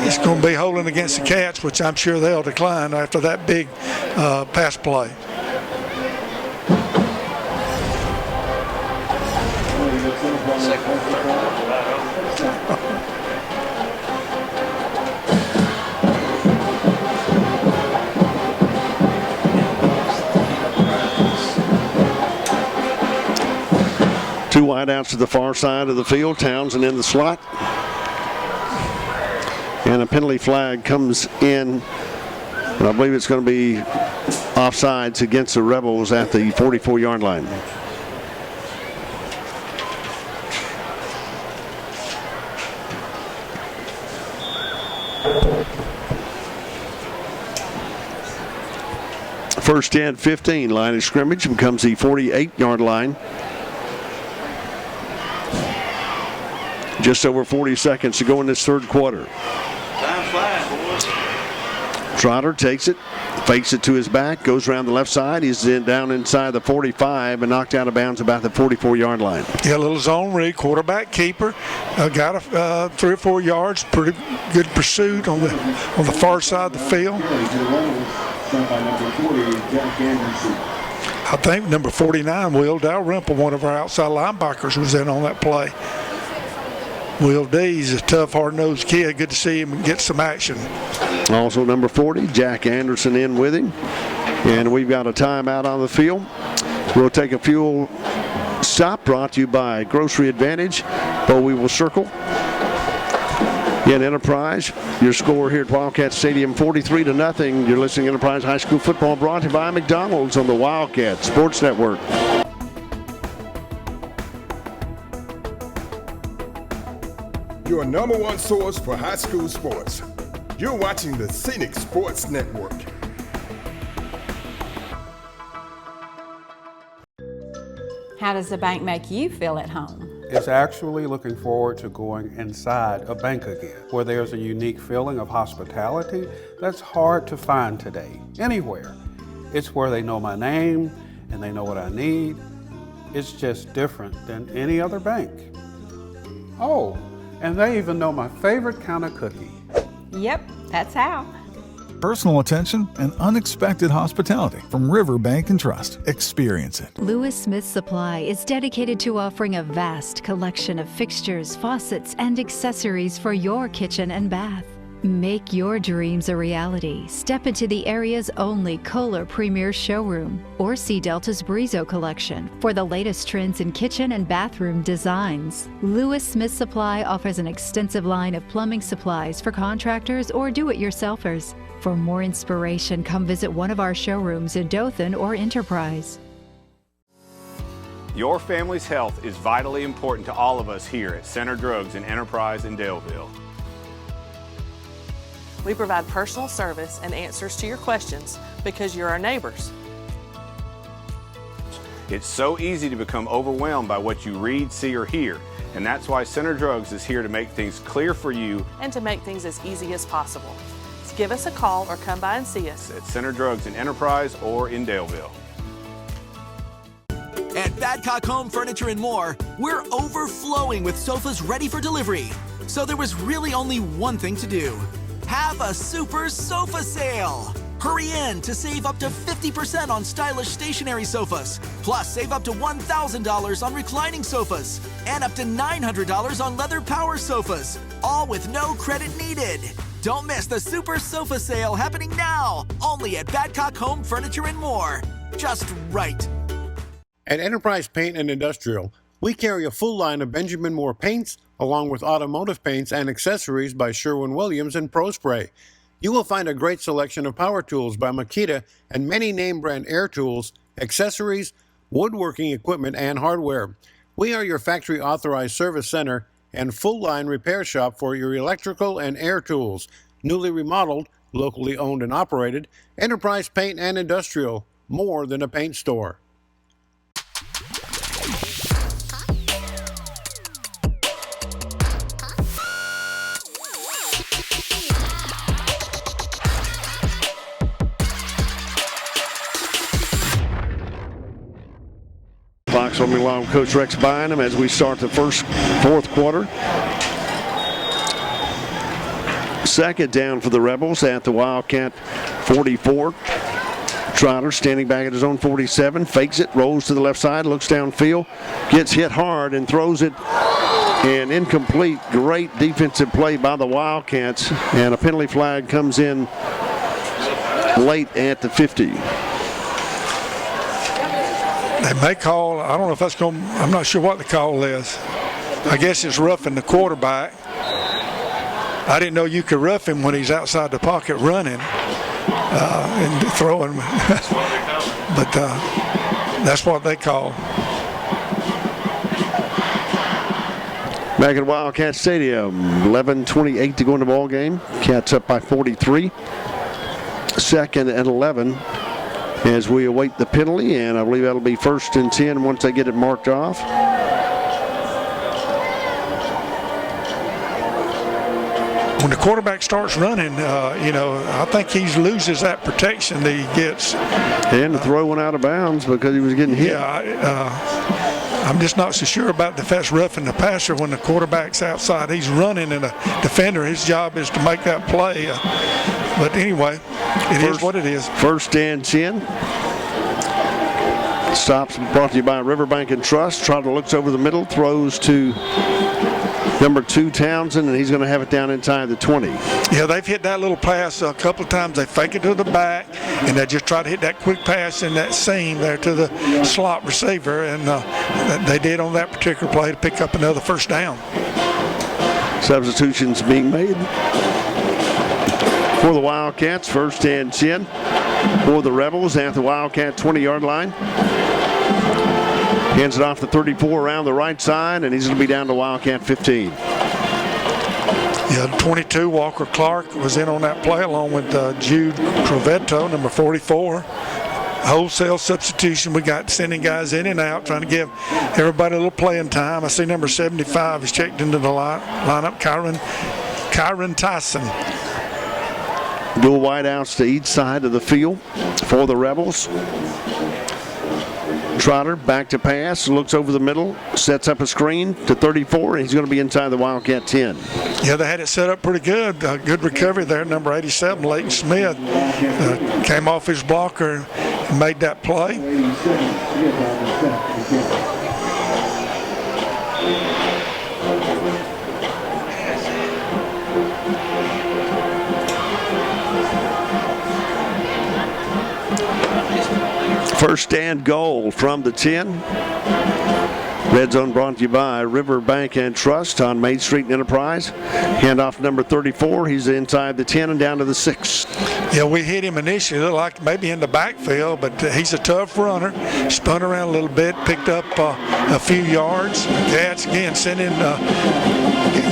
It's going to be holding against the Cats, which I'm sure they'll decline after that big pass play. Two wideouts to the far side of the field. Townsend in the slot. And a penalty flag comes in. And I believe it's going to be offsides against the Rebels at the 44-yard line. First and 15, line of scrimmage becomes the 48-yard line. Just over 40 seconds to go in this third quarter. Time flies, boys. Trotter takes it, fakes it to his back, goes around the left side. He's down inside the 45 and knocked out of bounds about the 44-yard line. Yeah, a little zone read, quarterback keeper. Got 3 or 4 yards. Pretty good pursuit on the far side of the field. I think number 49, Will Dalrymple, one of our outside linebackers, was in on that play. Will D's a tough, hard-nosed kid. Good to see him get some action. Also number 40, Jack Anderson in with him. And we've got a timeout on the field. We'll take a fuel stop brought to you by Grocery Advantage, but we will circle. In Enterprise, your score here at Wildcat Stadium, 43-0. You're listening to Enterprise High School Football, brought to you by McDonald's on the Wildcat Sports Network. Your number one source for high school sports. You're watching the Scenic Sports Network. How does the bank make you feel at home? It's actually looking forward to going inside a bank again, where there's a unique feeling of hospitality that's hard to find today, anywhere. It's where they know my name and they know what I need. It's just different than any other bank. Oh, and they even know my favorite kind of cookie. Yep, that's how. Personal attention and unexpected hospitality from River Bank and Trust. Experience it. Lewis Smith Supply is dedicated to offering a vast collection of fixtures, faucets, and accessories for your kitchen and bath. Make your dreams a reality. Step into the area's only Kohler Premier showroom or see Delta's Brizo collection for the latest trends in kitchen and bathroom designs. Lewis Smith Supply offers an extensive line of plumbing supplies for contractors or do-it-yourselfers. For more inspiration, come visit one of our showrooms in Dothan or Enterprise. Your family's health is vitally important to all of us here at Center Drugs and Enterprise in Daleville. We provide personal service and answers to your questions because you're our neighbors. It's so easy to become overwhelmed by what you read, see, or hear, and that's why Center Drugs is here to make things clear for you and to make things as easy as possible. So give us a call or come by and see us at Center Drugs in Enterprise or in Daleville. At Badcock Home Furniture and More, we're overflowing with sofas ready for delivery. So there was really only one thing to do. Have a super sofa sale. Hurry in to save up to 50% on stylish stationary sofas. Plus, save up to $1,000 on reclining sofas and up to $900 on leather power sofas, all with no credit needed. Don't miss the super sofa sale happening now, only at Badcock Home Furniture and More. Just right. At Enterprise Paint and Industrial, we carry a full line of Benjamin Moore paints, along with automotive paints and accessories by Sherwin-Williams and ProSpray. You will find a great selection of power tools by Makita and many name brand air tools, accessories, woodworking equipment, and hardware. We are your factory authorized service center and full line repair shop for your electrical and air tools. Newly remodeled, locally owned and operated, Enterprise Paint and Industrial, more than a paint store. Clock's running along. Coach Rex behind him as we start the fourth quarter. Second down for the Rebels at the Wildcat 44. Trotter standing back at his own 47, fakes it, rolls to the left side, looks downfield, gets hit hard and throws it, and incomplete. Great defensive play by the Wildcats, and a penalty flag comes in late at the 50. They may call, I don't know if that's going, I'm not sure what the call is. I guess it's roughing the quarterback. I didn't know you could rough him when he's outside the pocket running and throwing. But that's what they call. Back at Wildcat Stadium, 11:28 to go in the ball game. Cats up by 43. Second and 11. As we await the penalty, and I believe that'll be 1st and 10 once they get it marked off. When the quarterback starts running, I think he loses that protection that he gets. And to throw one out of bounds because he was getting hit. Yeah, I'm just not so sure about if that's roughing the passer when the quarterback's outside. He's running, and a defender, his job is to make that play. But anyway, it is what it is. 1st and 10. Stops brought to you by Riverbank and Trust. Trotter looks over the middle, throws to number 2, Townsend, and he's going to have it down inside the 20. Yeah, they've hit that little pass a couple of times. They fake it to the back, and they just try to hit that quick pass in that seam there to the slot receiver, and they did on that particular play to pick up another 1st down. Substitutions being made for the Wildcats. 1st and 10 for the Rebels at the Wildcat 20-yard line. Hands it off to 34 around the right side, and he's going to be down to Wildcat 15. Yeah, 22, Walker Clark was in on that play along with Jude Crovetto, number 44. Wholesale substitution. We got sending guys in and out, trying to give everybody a little playing time. I see number 75 is checked into the lineup, Kyron Tyson. Dual wideouts to each side of the field for the Rebels. Trotter back to pass, looks over the middle, sets up a screen to 34, and he's going to be inside the Wildcat 10. Yeah, they had it set up pretty good. Good recovery there. Number 87, Leighton Smith, came off his blocker and made that play. First and goal from the 10. Red Zone brought to you by River Bank and Trust on Main Street and Enterprise. Handoff to number 34. He's inside the 10 and down to the 6. Yeah, we hit him initially, looked like maybe in the backfield, but he's a tough runner. Spun around a little bit, picked up a few yards. Cats again sending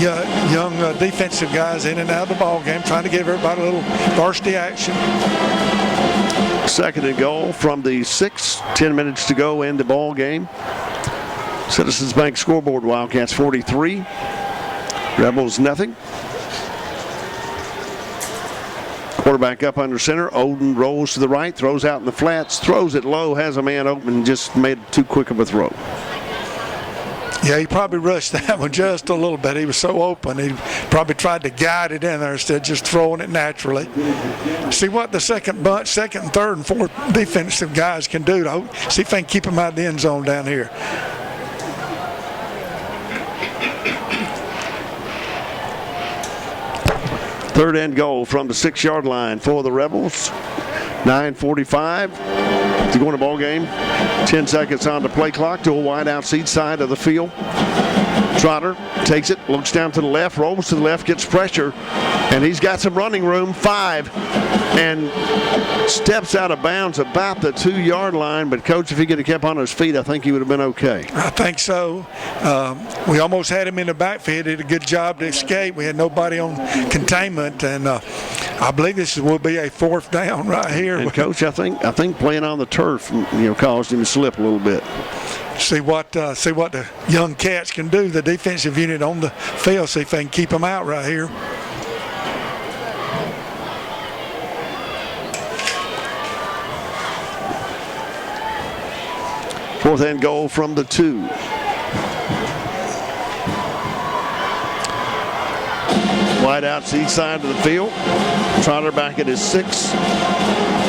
young defensive guys in and out of the ball game, trying to give everybody a little varsity action. Second and goal from the 6. 10 minutes to go in the ball game. Citizens Bank scoreboard, Wildcats 43, Rebels nothing. Quarterback up under center. Oden rolls to the right, throws out in the flats, throws it low, has a man open, just made too quick of a throw. Yeah, he probably rushed that one just a little bit. He was so open. He probably tried to guide it in there instead of just throwing it naturally. See what the second bunch, second and third and fourth defensive guys can do. See if they can keep him out of the end zone down here. Third and goal from the 6-yard line for the Rebels. 9:45 to go in the ball game. 10 seconds on the play clock to a wide outside side of the field. Trotter takes it, looks down to the left, rolls to the left, gets pressure, and he's got some running room. 5, and steps out of bounds about the 2-yard line. But, Coach, if he could have kept on his feet, I think he would have been okay. I think so. We almost had him in the backfield. Did a good job to escape. We had nobody on containment, and I believe this will be a 4th down right here. And, Coach, I think playing on the turf, caused him to slip a little bit. See what the young Cats can do, the defensive unit on the field, see if they can keep them out right here. Fourth and goal from the 2. Wide outside side of the field. Trotter back at his 6.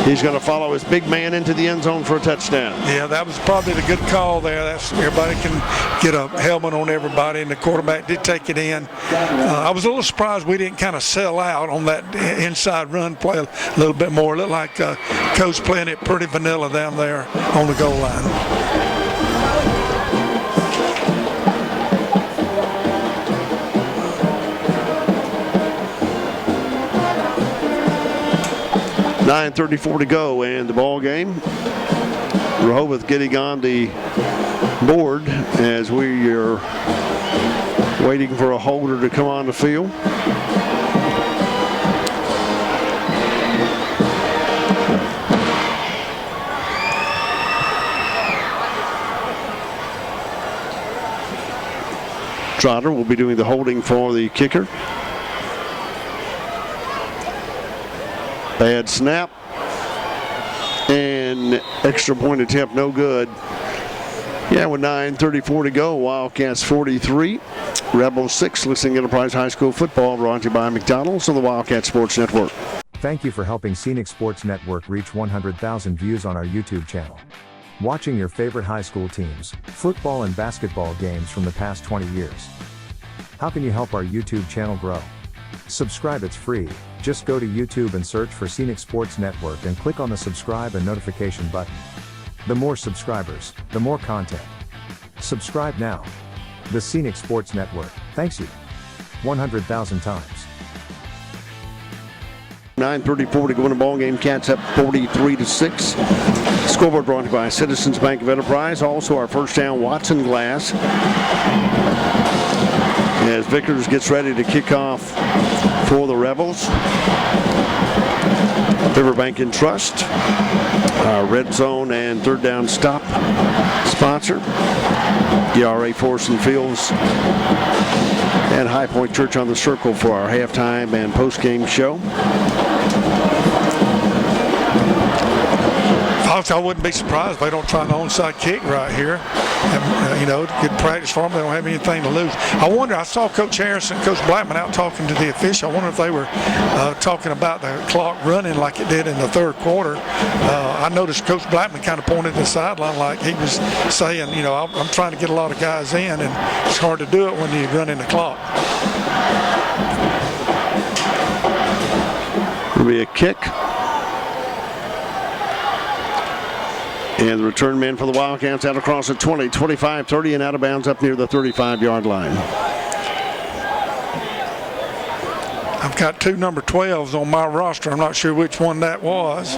He's going to follow his big man into the end zone for a touchdown. Yeah, that was probably the good call there. Everybody can get a helmet on everybody, and the quarterback did take it in. I was a little surprised we didn't kind of sell out on that inside run play a little bit more. It looked like Coach playing it pretty vanilla down there on the goal line. 9:34 to go in the ball game. Rehobeth getting on the board as we are waiting for a holder to come on the field. Trotter will be doing the holding for the kicker. Bad snap. And extra point attempt, no good. Yeah, with 9:34 to go, Wildcats 43, Rebels 6. Listening Enterprise High School football brought to you by McDonald's on the Wildcat Sports Network. Thank you for helping Scenic Sports Network reach 100,000 views on our YouTube channel. Watching your favorite high school teams, football and basketball games from the past 20 years. How can you help our YouTube channel grow? Subscribe, it's free. Just go to YouTube and search for Scenic Sports Network and click on the subscribe and notification button. The more subscribers, the more content. Subscribe now. The Scenic Sports Network, thanks you. 100,000 times. 9:34 to go in the ball game. Cats up 43-6. Scoreboard brought to you by Citizens Bank of Enterprise. Also our first down, Watson Glass. As Vickers gets ready to kick off for the Rebels. River Bank and Trust, our Red Zone and Third Down Stop sponsor. ERA Forest and Fields and High Point Church on the Circle for our halftime and post-game show. I wouldn't be surprised if they don't try an onside kick right here. And, good practice for them. They don't have anything to lose. I saw Coach Harrison, Coach Blackman out talking to the official. I wonder if they were talking about the clock running like it did in the third quarter. I noticed Coach Blackman kind of pointed to the sideline like he was saying, I'm trying to get a lot of guys in, and it's hard to do it when you're running the clock. It'll be a kick. And the return man for the Wildcats out across the 20, 25, 30, and out of bounds up near the 35-yard line. I've got two number 12s on my roster. I'm not sure which one that was.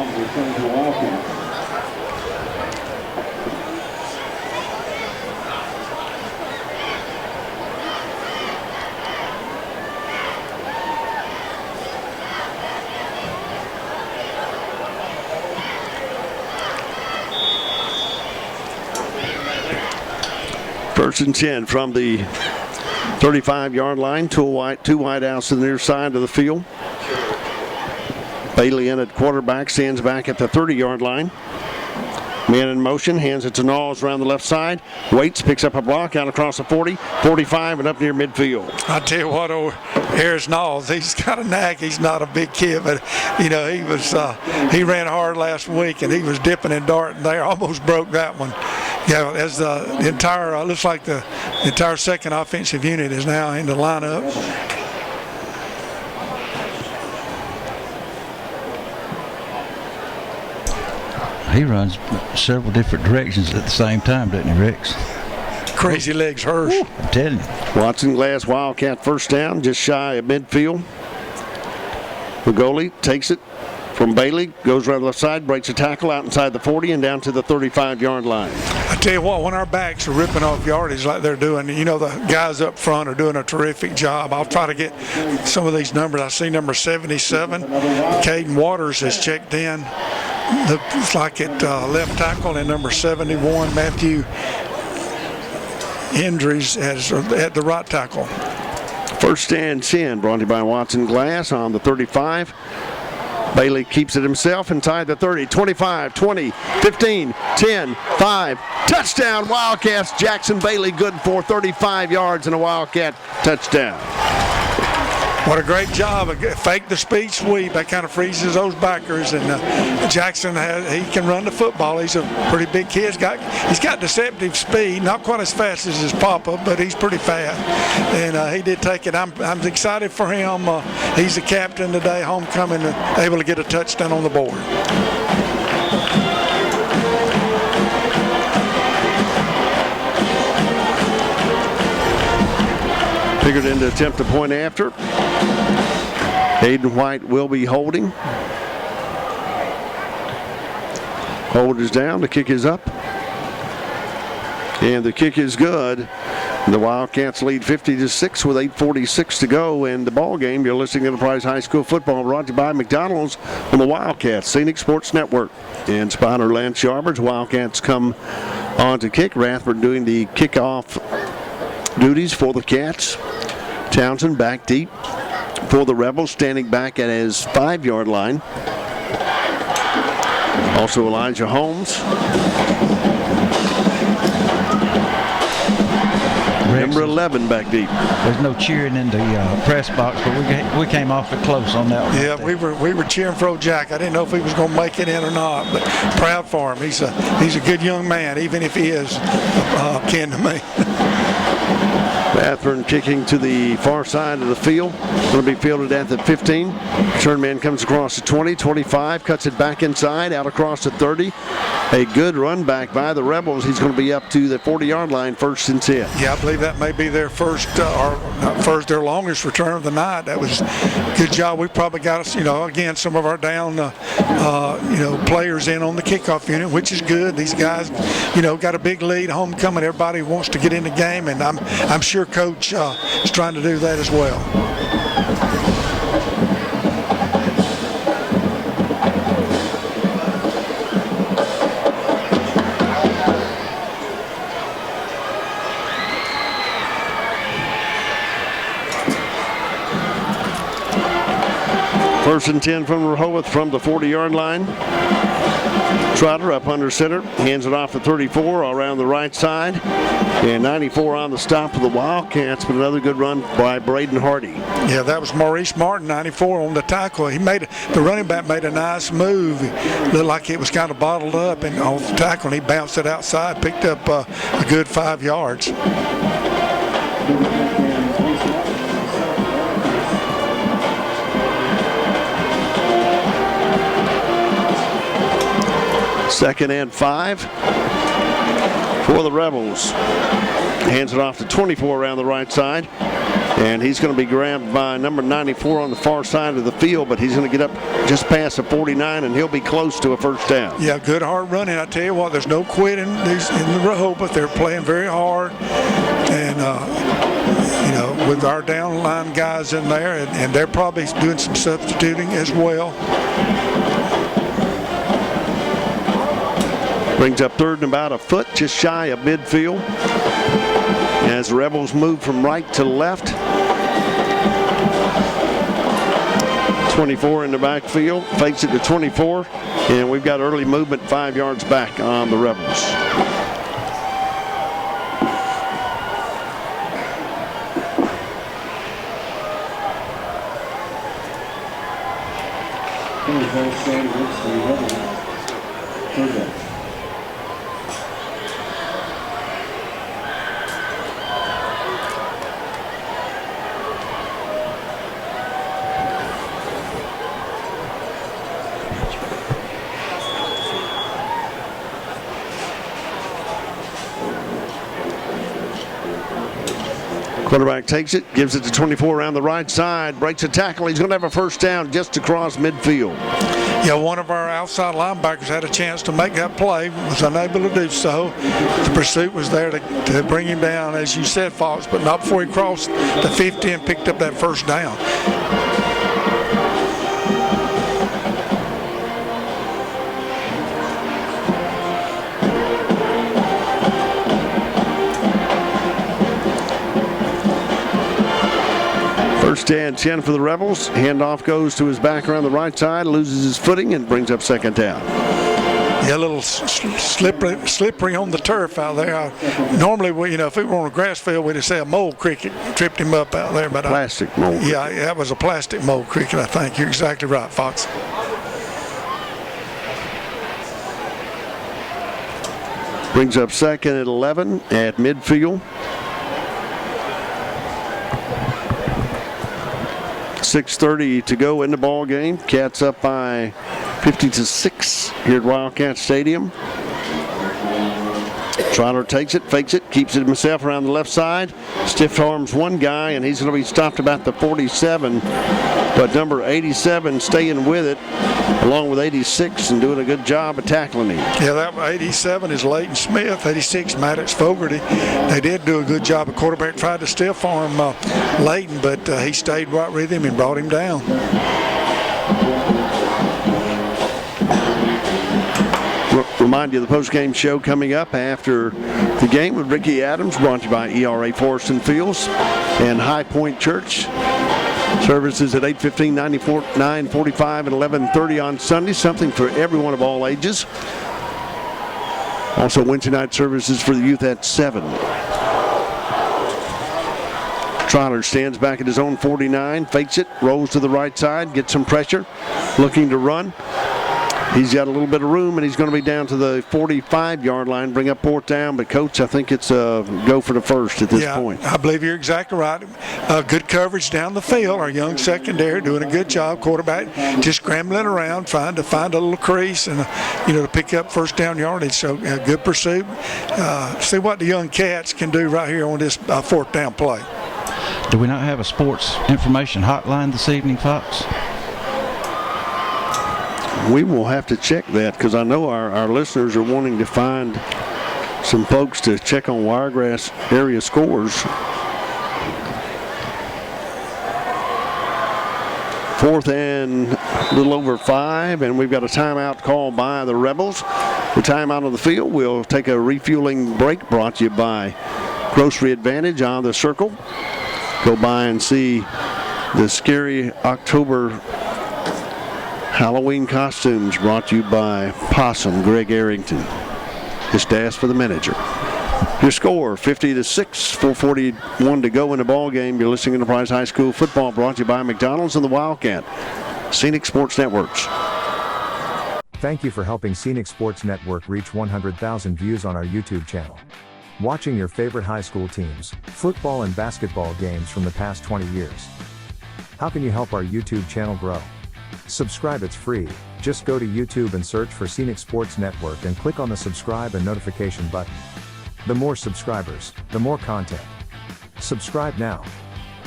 First and 10 from the 35-yard line. Two wide outs to the near side of the field. Bailey in at quarterback, stands back at the 30-yard line. Man in motion, hands it to Knowles around the left side. Waits, picks up a block out across the 40, 45, and up near midfield. I tell you what, here's Knowles. He's got a knack. He's not a big kid, but he he ran hard last week, and he was dipping and darting there. Almost broke that one. Yeah, as the entire looks like the entire second offensive unit is now in the lineup. He runs several different directions at the same time, doesn't he, Rex? Crazy legs, Hirsch. I'm telling you. Watson Glass Wildcat first down, just shy of midfield. The goalie takes it from Bailey, goes around the left side, breaks a tackle out inside the 40 and down to the 35-yard line. I tell you what, when our backs are ripping off yardage like they're doing, the guys up front are doing a terrific job. I'll try to get some of these numbers. I see number 77, Caden Waters has checked in. Looks like at left tackle, and number 71, Matthew Hendries at the right tackle. First and 10 brought to you by Watson Glass on the 35. Bailey keeps it himself inside the 30, 25, 20, 15, 10, 5. Touchdown Wildcats. Jackson Bailey good for 35 yards and a Wildcat touchdown. What a great job. Fake the speed sweep. That kind of freezes those backers. And Jackson, he can run the football. He's a pretty big kid. He's got deceptive speed. Not quite as fast as his papa, but he's pretty fast. And he did take it. I'm excited for him. He's the captain today, homecoming, able to get a touchdown on the board. Figured in to attempt a point after. Aiden White will be holding. Hold is down. The kick is up. And the kick is good. The Wildcats lead 50-6 with 8:46 to go in the ball game. You're listening to Enterprise High School football, brought to you by McDonald's on the Wildcats Scenic Sports Network. And spotter Lance Yarbridge. Wildcats come on to kick. Rathburn doing the kickoff duties for the Cats. Townsend back deep for the Rebels, standing back at his 5-yard line. Also Elijah Holmes. Number 11 back deep. There's no cheering in the press box, but we came awfully close on that one. Yeah, we were cheering for old Jack. I didn't know if he was going to make it in or not, but proud for him. He's a good young man, even if he is kin to me. Rathburn kicking to the far side of the field. Going to be fielded at the 15. Return man comes across the 20, 25, cuts it back inside, out across the 30. A good run back by the Rebels. He's going to be up to the 40-yard line, first and 10. Yeah, I believe that may be their their longest return of the night. That was a good job. We probably got, again, some of our down, players in on the kickoff unit, which is good. These guys, got a big lead, homecoming. Everybody wants to get in the game, and I'm sure Coach is trying to do that as well. First and 10 from Rehobeth from the 40-yard line. Trotter up under center, hands it off at 34 around the right side. And 94 on the stop of the Wildcats, but another good run by Braden Hardy. Yeah, that was Maurice Martin, 94 on the tackle. The running back made a nice move. It looked like it was kind of bottled up and off the tackle, and he bounced it outside, picked up a good 5 yards. 2nd and 5 for the Rebels. Hands it off to 24 around the right side. And he's going to be grabbed by number 94 on the far side of the field, but he's going to get up just past the 49, and he'll be close to a first down. Yeah, good hard running. I tell you what, there's no quitting in the Rehobeth. They're playing very hard. And, you know, with our down line guys in there, and they're probably doing some substituting as well. Brings up 3rd and about a foot, just shy of midfield. As the Rebels move from right to left. 24 in the backfield, fakes it to 24, and we've got early movement 5 yards back on the Rebels. Quarterback takes it, gives it to 24 around the right side, breaks a tackle. He's going to have a first down just across midfield. Yeah, one of our outside linebackers had a chance to make that play, was unable to do so. The pursuit was there to bring him down, as you said, Fox, but not before he crossed the 50 and picked up that first down. First and 10 for the Rebels. Handoff goes to his back around the right side, loses his footing, and brings up 2nd down. Yeah, a little slippery on the turf out there. Normally, if we were on a grass field, we'd say a mole cricket tripped him up out there. But plastic mole cricket. Yeah, that was a plastic mole cricket, I think. You're exactly right, Fox. Brings up 2nd and 11 at midfield. 6:30 to go in the ball game. Cats up by 50-6 here at Wildcat Stadium. Trotter takes it, fakes it, keeps it himself around the left side. Stiff arms one guy, and he's going to be stopped about the 47. But number 87 staying with it, along with 86, and doing a good job of tackling him. Yeah, that 87 is Leighton Smith, 86 Maddox Fogarty. They did do a good job. The quarterback tried to stiff arm Leighton, but he stayed right with him and brought him down. Remind you of the post-game show coming up after the game with Ricky Adams, brought to you by ERA Forest and Fields and High Point Church. Services at 8:15, 9:45, and 11:30 on Sunday. Something for everyone of all ages. Also Wednesday night services for the youth at 7. Trotter stands back at his own 49, fakes it, rolls to the right side, gets some pressure, looking to run. He's got a little bit of room, and he's going to be down to the 45-yard line, bring up 4th down. But, Coach, I think it's a go for the first at this point. I believe you're exactly right. Good coverage down the field. Our young secondary doing a good job. Quarterback just scrambling around, trying to find a little crease and, to pick up first down yardage. So, good pursuit. See what the young Cats can do right here on this 4th down play. Do we not have a sports information hotline this evening, Fox? We will have to check that, because I know our listeners are wanting to find some folks to check on Wiregrass area scores. 4th and a little over 5, and we've got a timeout called by the Rebels. The timeout on the field. We'll take a refueling break, brought to you by Grocery Advantage on the Circle. Go by and see the scary October Halloween costumes, brought to you by Possum Greg Arrington. Just ask for the manager. Your score, 50-6, 4:41 to go in the ball game. You're listening to Enterprise High School football, brought to you by McDonald's and the Wildcat. Scenic Sports Networks. Thank you for helping Scenic Sports Network reach 100,000 views on our YouTube channel. Watching your favorite high school teams, football and basketball games from the past 20 years. How can you help our YouTube channel grow? Subscribe, it's free. Just go to YouTube and search for Scenic Sports Network and click on the subscribe and notification button. The more subscribers, the more content. Subscribe now.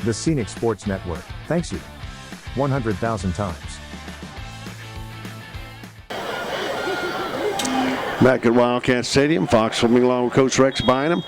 The Scenic Sports Network, thanks you 100,000 times. Back at Wildcat Stadium, Fox swimming along with Coach Rex Bynum.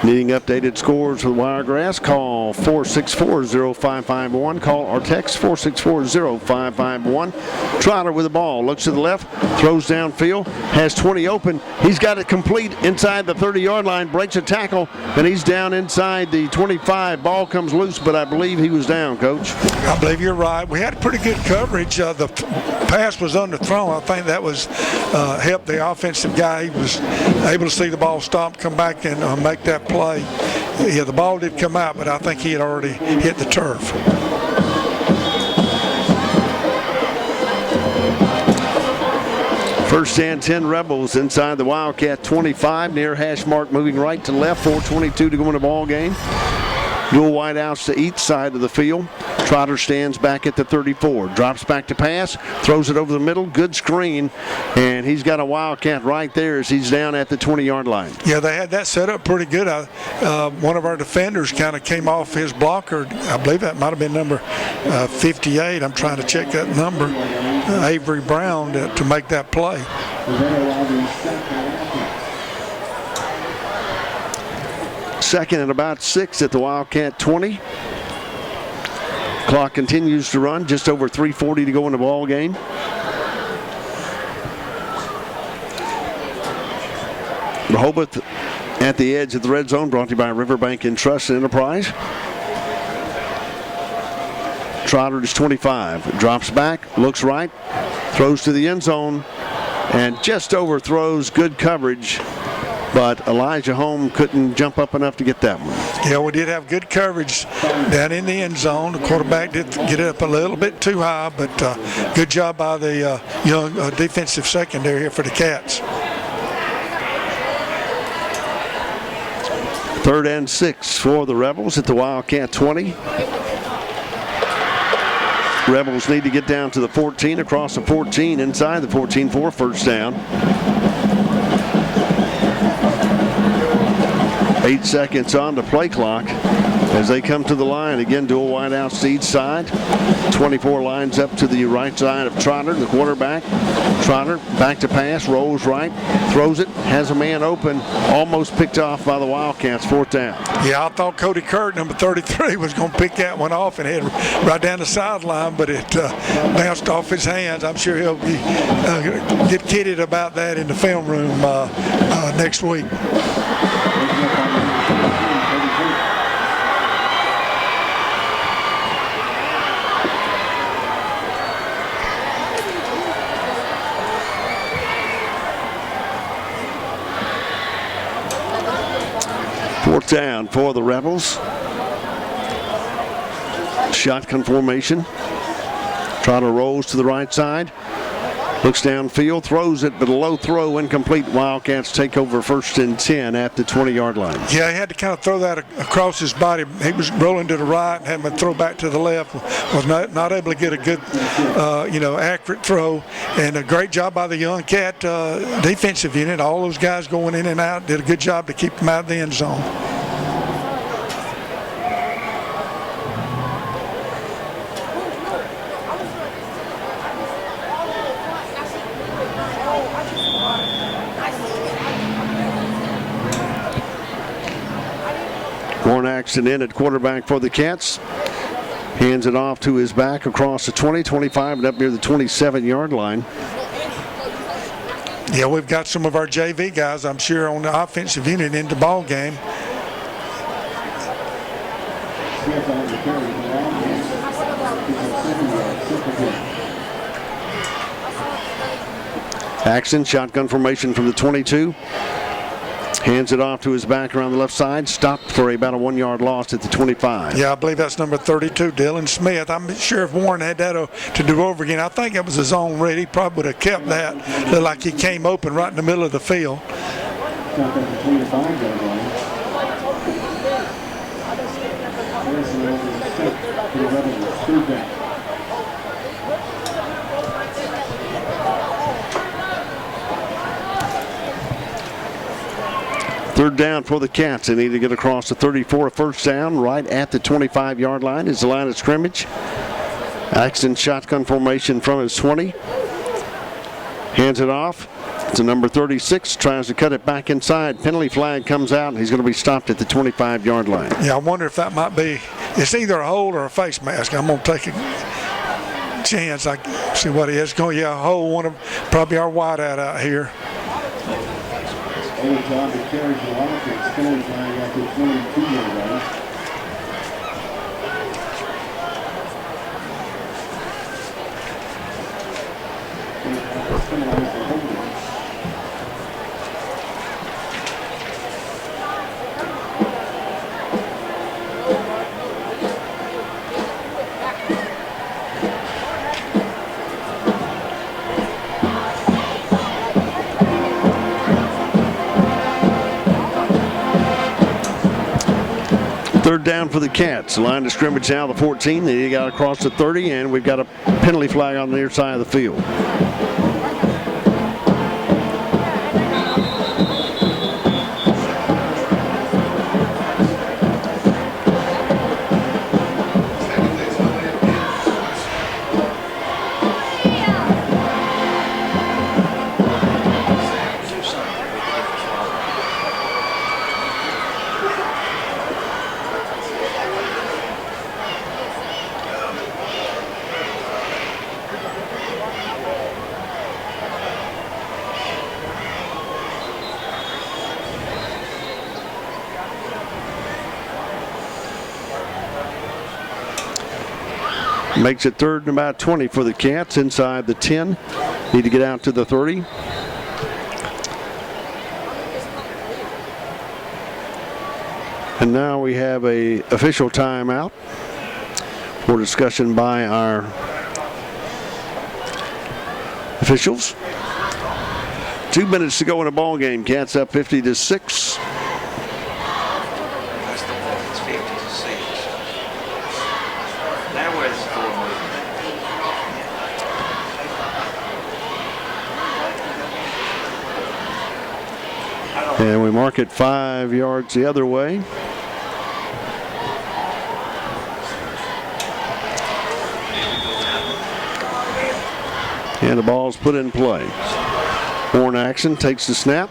Needing updated scores for the Wiregrass, call 464-0551. Call or text 464-0551. Trotter with the ball, looks to the left, throws downfield, has 20 open. He's got it complete inside the 30-yard line, breaks a tackle, and he's down inside the 25. Ball comes loose, but I believe he was down, Coach. I believe you're right. We had pretty good coverage. The pass was underthrown. I think that was helped the offensive guy. He was able to see the ball stop, come back and make that play. Yeah, the ball did come out, but I think he had already hit the turf. First and 10 Rebels inside the Wildcat 25, near hash mark, moving right to left, 4:22 to go in the ball game. Dual wideouts to each side of the field. Trotter stands back at the 34, drops back to pass, throws it over the middle, good screen, and he's got a Wildcat right there as he's down at the 20-yard line. Yeah, they had that set up pretty good. One of our defenders kind of came off his blocker. I believe that might have been number 58. I'm trying to check that number. Avery Brown to make that play. Second and about 6 at the Wildcat 20. Clock continues to run, just over 3:40 to go in the ball game. Rehobeth at the edge of the red zone, brought to you by Riverbank and Trust Enterprise. Trotter is 25, drops back, looks right, throws to the end zone, and just overthrows. Good coverage, but Elijah Holm couldn't jump up enough to get that one. Yeah, we did have good coverage down in the end zone. The quarterback did get it up a little bit too high, but good job by the young defensive secondary here for the Cats. Third and 6 for the Rebels at the Wildcat 20. Rebels need to get down to the 14, across the 14, inside the 14 for first down. 8 seconds on the play clock as they come to the line. Again, dual wideouts to each side. 24 lines up to the right side of Trotter, the quarterback. Trotter back to pass, rolls right, throws it, has a man open, almost picked off by the Wildcats, fourth down. Yeah, I thought Cody Kurt, number 33, was going to pick that one off and head right down the sideline, but it bounced off his hands. I'm sure he'll be get kidded about that in the film room next week. Fourth down for the Rebels. Shotgun formation. Trotter rolls to the right side. Looks downfield, throws it, but a low throw, incomplete. Wildcats take over first and 10 at the 20-yard line. Yeah, he had to kind of throw that across his body. He was rolling to the right and had to throw back to the left. Was not able to get a good, accurate throw. And a great job by the young Cat defensive unit. All those guys going in and out did a good job to keep them out of the end zone. Warnaxton in at quarterback for the Cats. Hands it off to his back across the 20, 25, and up near the 27-yard line. Yeah, we've got some of our JV guys, I'm sure, on the offensive unit in the ball game. Axon, shotgun formation from the 22. Hands it off to his back around the left side. Stopped for about a 1-yard loss at the 25. Yeah, I believe that's number 32, Dylan Smith. I'm sure if Warren had that to do over again, I think it was his own read. He probably would have kept that. Looked like he came open right in the middle of the field. Third down for the Cats. They need to get across the 34, a first down right at the 25-yard line is the line of scrimmage. Axton shotgun formation from his 20. Hands it off to number 36. Tries to cut it back inside. Penalty flag comes out, and he's going to be stopped at the 25-yard line. Yeah, I wonder if that might be. It's either a hold or a face mask. I'm going to take a chance. I see what he is going. Yeah, a hold. One of probably our wideout out here. Old job to carry the offense. Penalty flag at the 22-yard line. Third down for the Cats. The line of scrimmage now the 14. They got across the 30, and we've got a penalty flag on the near side of the field. Makes it third and about 20 for the Cats inside the 10. Need to get out to the 30. And now we have a official timeout for discussion by our officials. 2 minutes to go in the ball game. Cats up 50-6. And we mark it 5 yards the other way. And the ball's put in play. Horn action, takes the snap,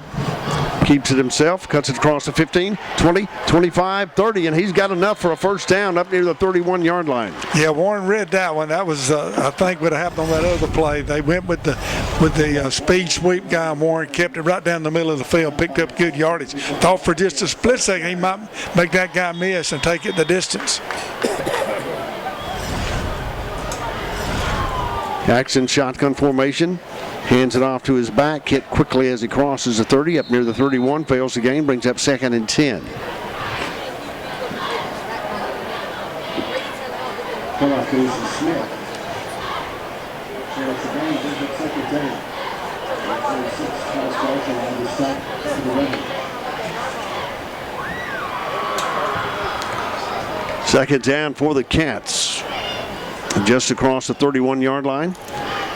keeps it himself, cuts it across the 15, 20, 25, 30, and he's got enough for a first down up near the 31-yard line. Yeah, Warren read that one. That was, I think, would have happened on that other play. They went with the speed sweep guy, and Warren kept it right down the middle of the field, picked up good yardage. Thought for just a split second he might make that guy miss and take it the distance. Jackson shotgun formation. Hands it off to his back, hit quickly as he crosses the 30, up near the 31, fails the game, brings up 2nd and 10. Pull off goes to Smith. Carries the game, brings up 2nd down. 36 pass guards around the side to the right. 2nd down for the Cats. Just across the 31-yard line.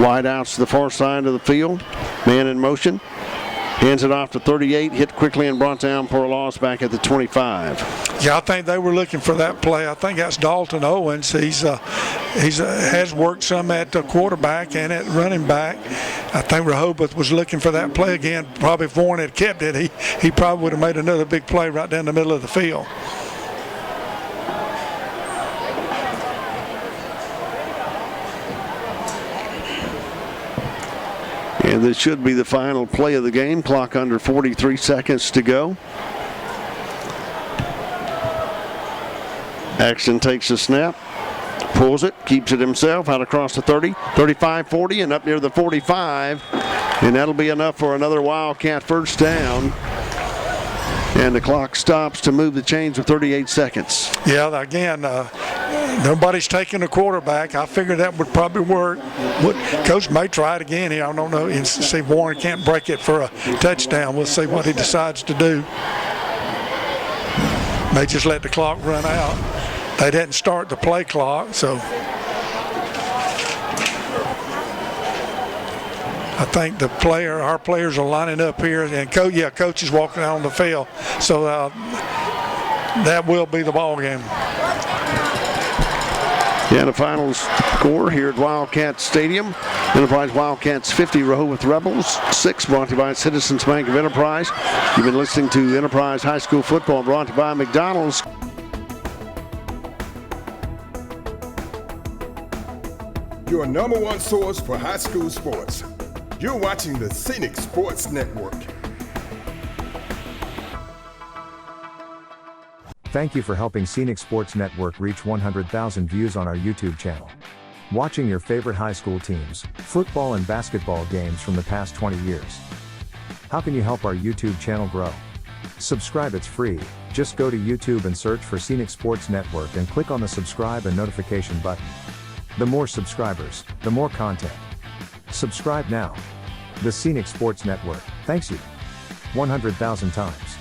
Wide outs to the far side of the field. Man in motion. Hands it off to 38. Hit quickly and brought down for a loss back at the 25. Yeah, I think they were looking for that play. I think that's Dalton Owens. He's has worked some at quarterback and at running back. I think Rehobeth was looking for that play again. Probably if Warren had kept it, he probably would have made another big play right down the middle of the field. And this should be the final play of the game. Clock under 43 seconds to go. Axton takes the snap, pulls it, keeps it himself out across the 30, 35, 40, and up near the 45. And that'll be enough for another Wildcat first down. And the clock stops to move the chains with 38 seconds. Yeah, again, nobody's taking the quarterback. I figured that would probably work. Coach may try it again here. I don't know. And see if Warren can't break it for a touchdown. We'll see what he decides to do. May just let the clock run out. They didn't start the play clock, so. I think our players are lining up here, and coach is walking out on the field. So that will be the ball game. Yeah, the final score here at Wildcat Stadium. Enterprise Wildcats 50, Rehobeth Rebels 6, brought to you by Citizens Bank of Enterprise. You've been listening to Enterprise High School Football, brought to you by McDonald's. Your number one source for high school sports. You're watching the Scenic Sports Network. Thank you for helping Scenic Sports Network reach 100,000 views on our YouTube channel. Watching your favorite high school teams, football and basketball games from the past 20 years. How can you help our YouTube channel grow? Subscribe, it's free. Just go to YouTube and search for Scenic Sports Network and click on the subscribe and notification button. The more subscribers, the more content. Subscribe now. The Scenic Sports Network thanks you 100,000 times.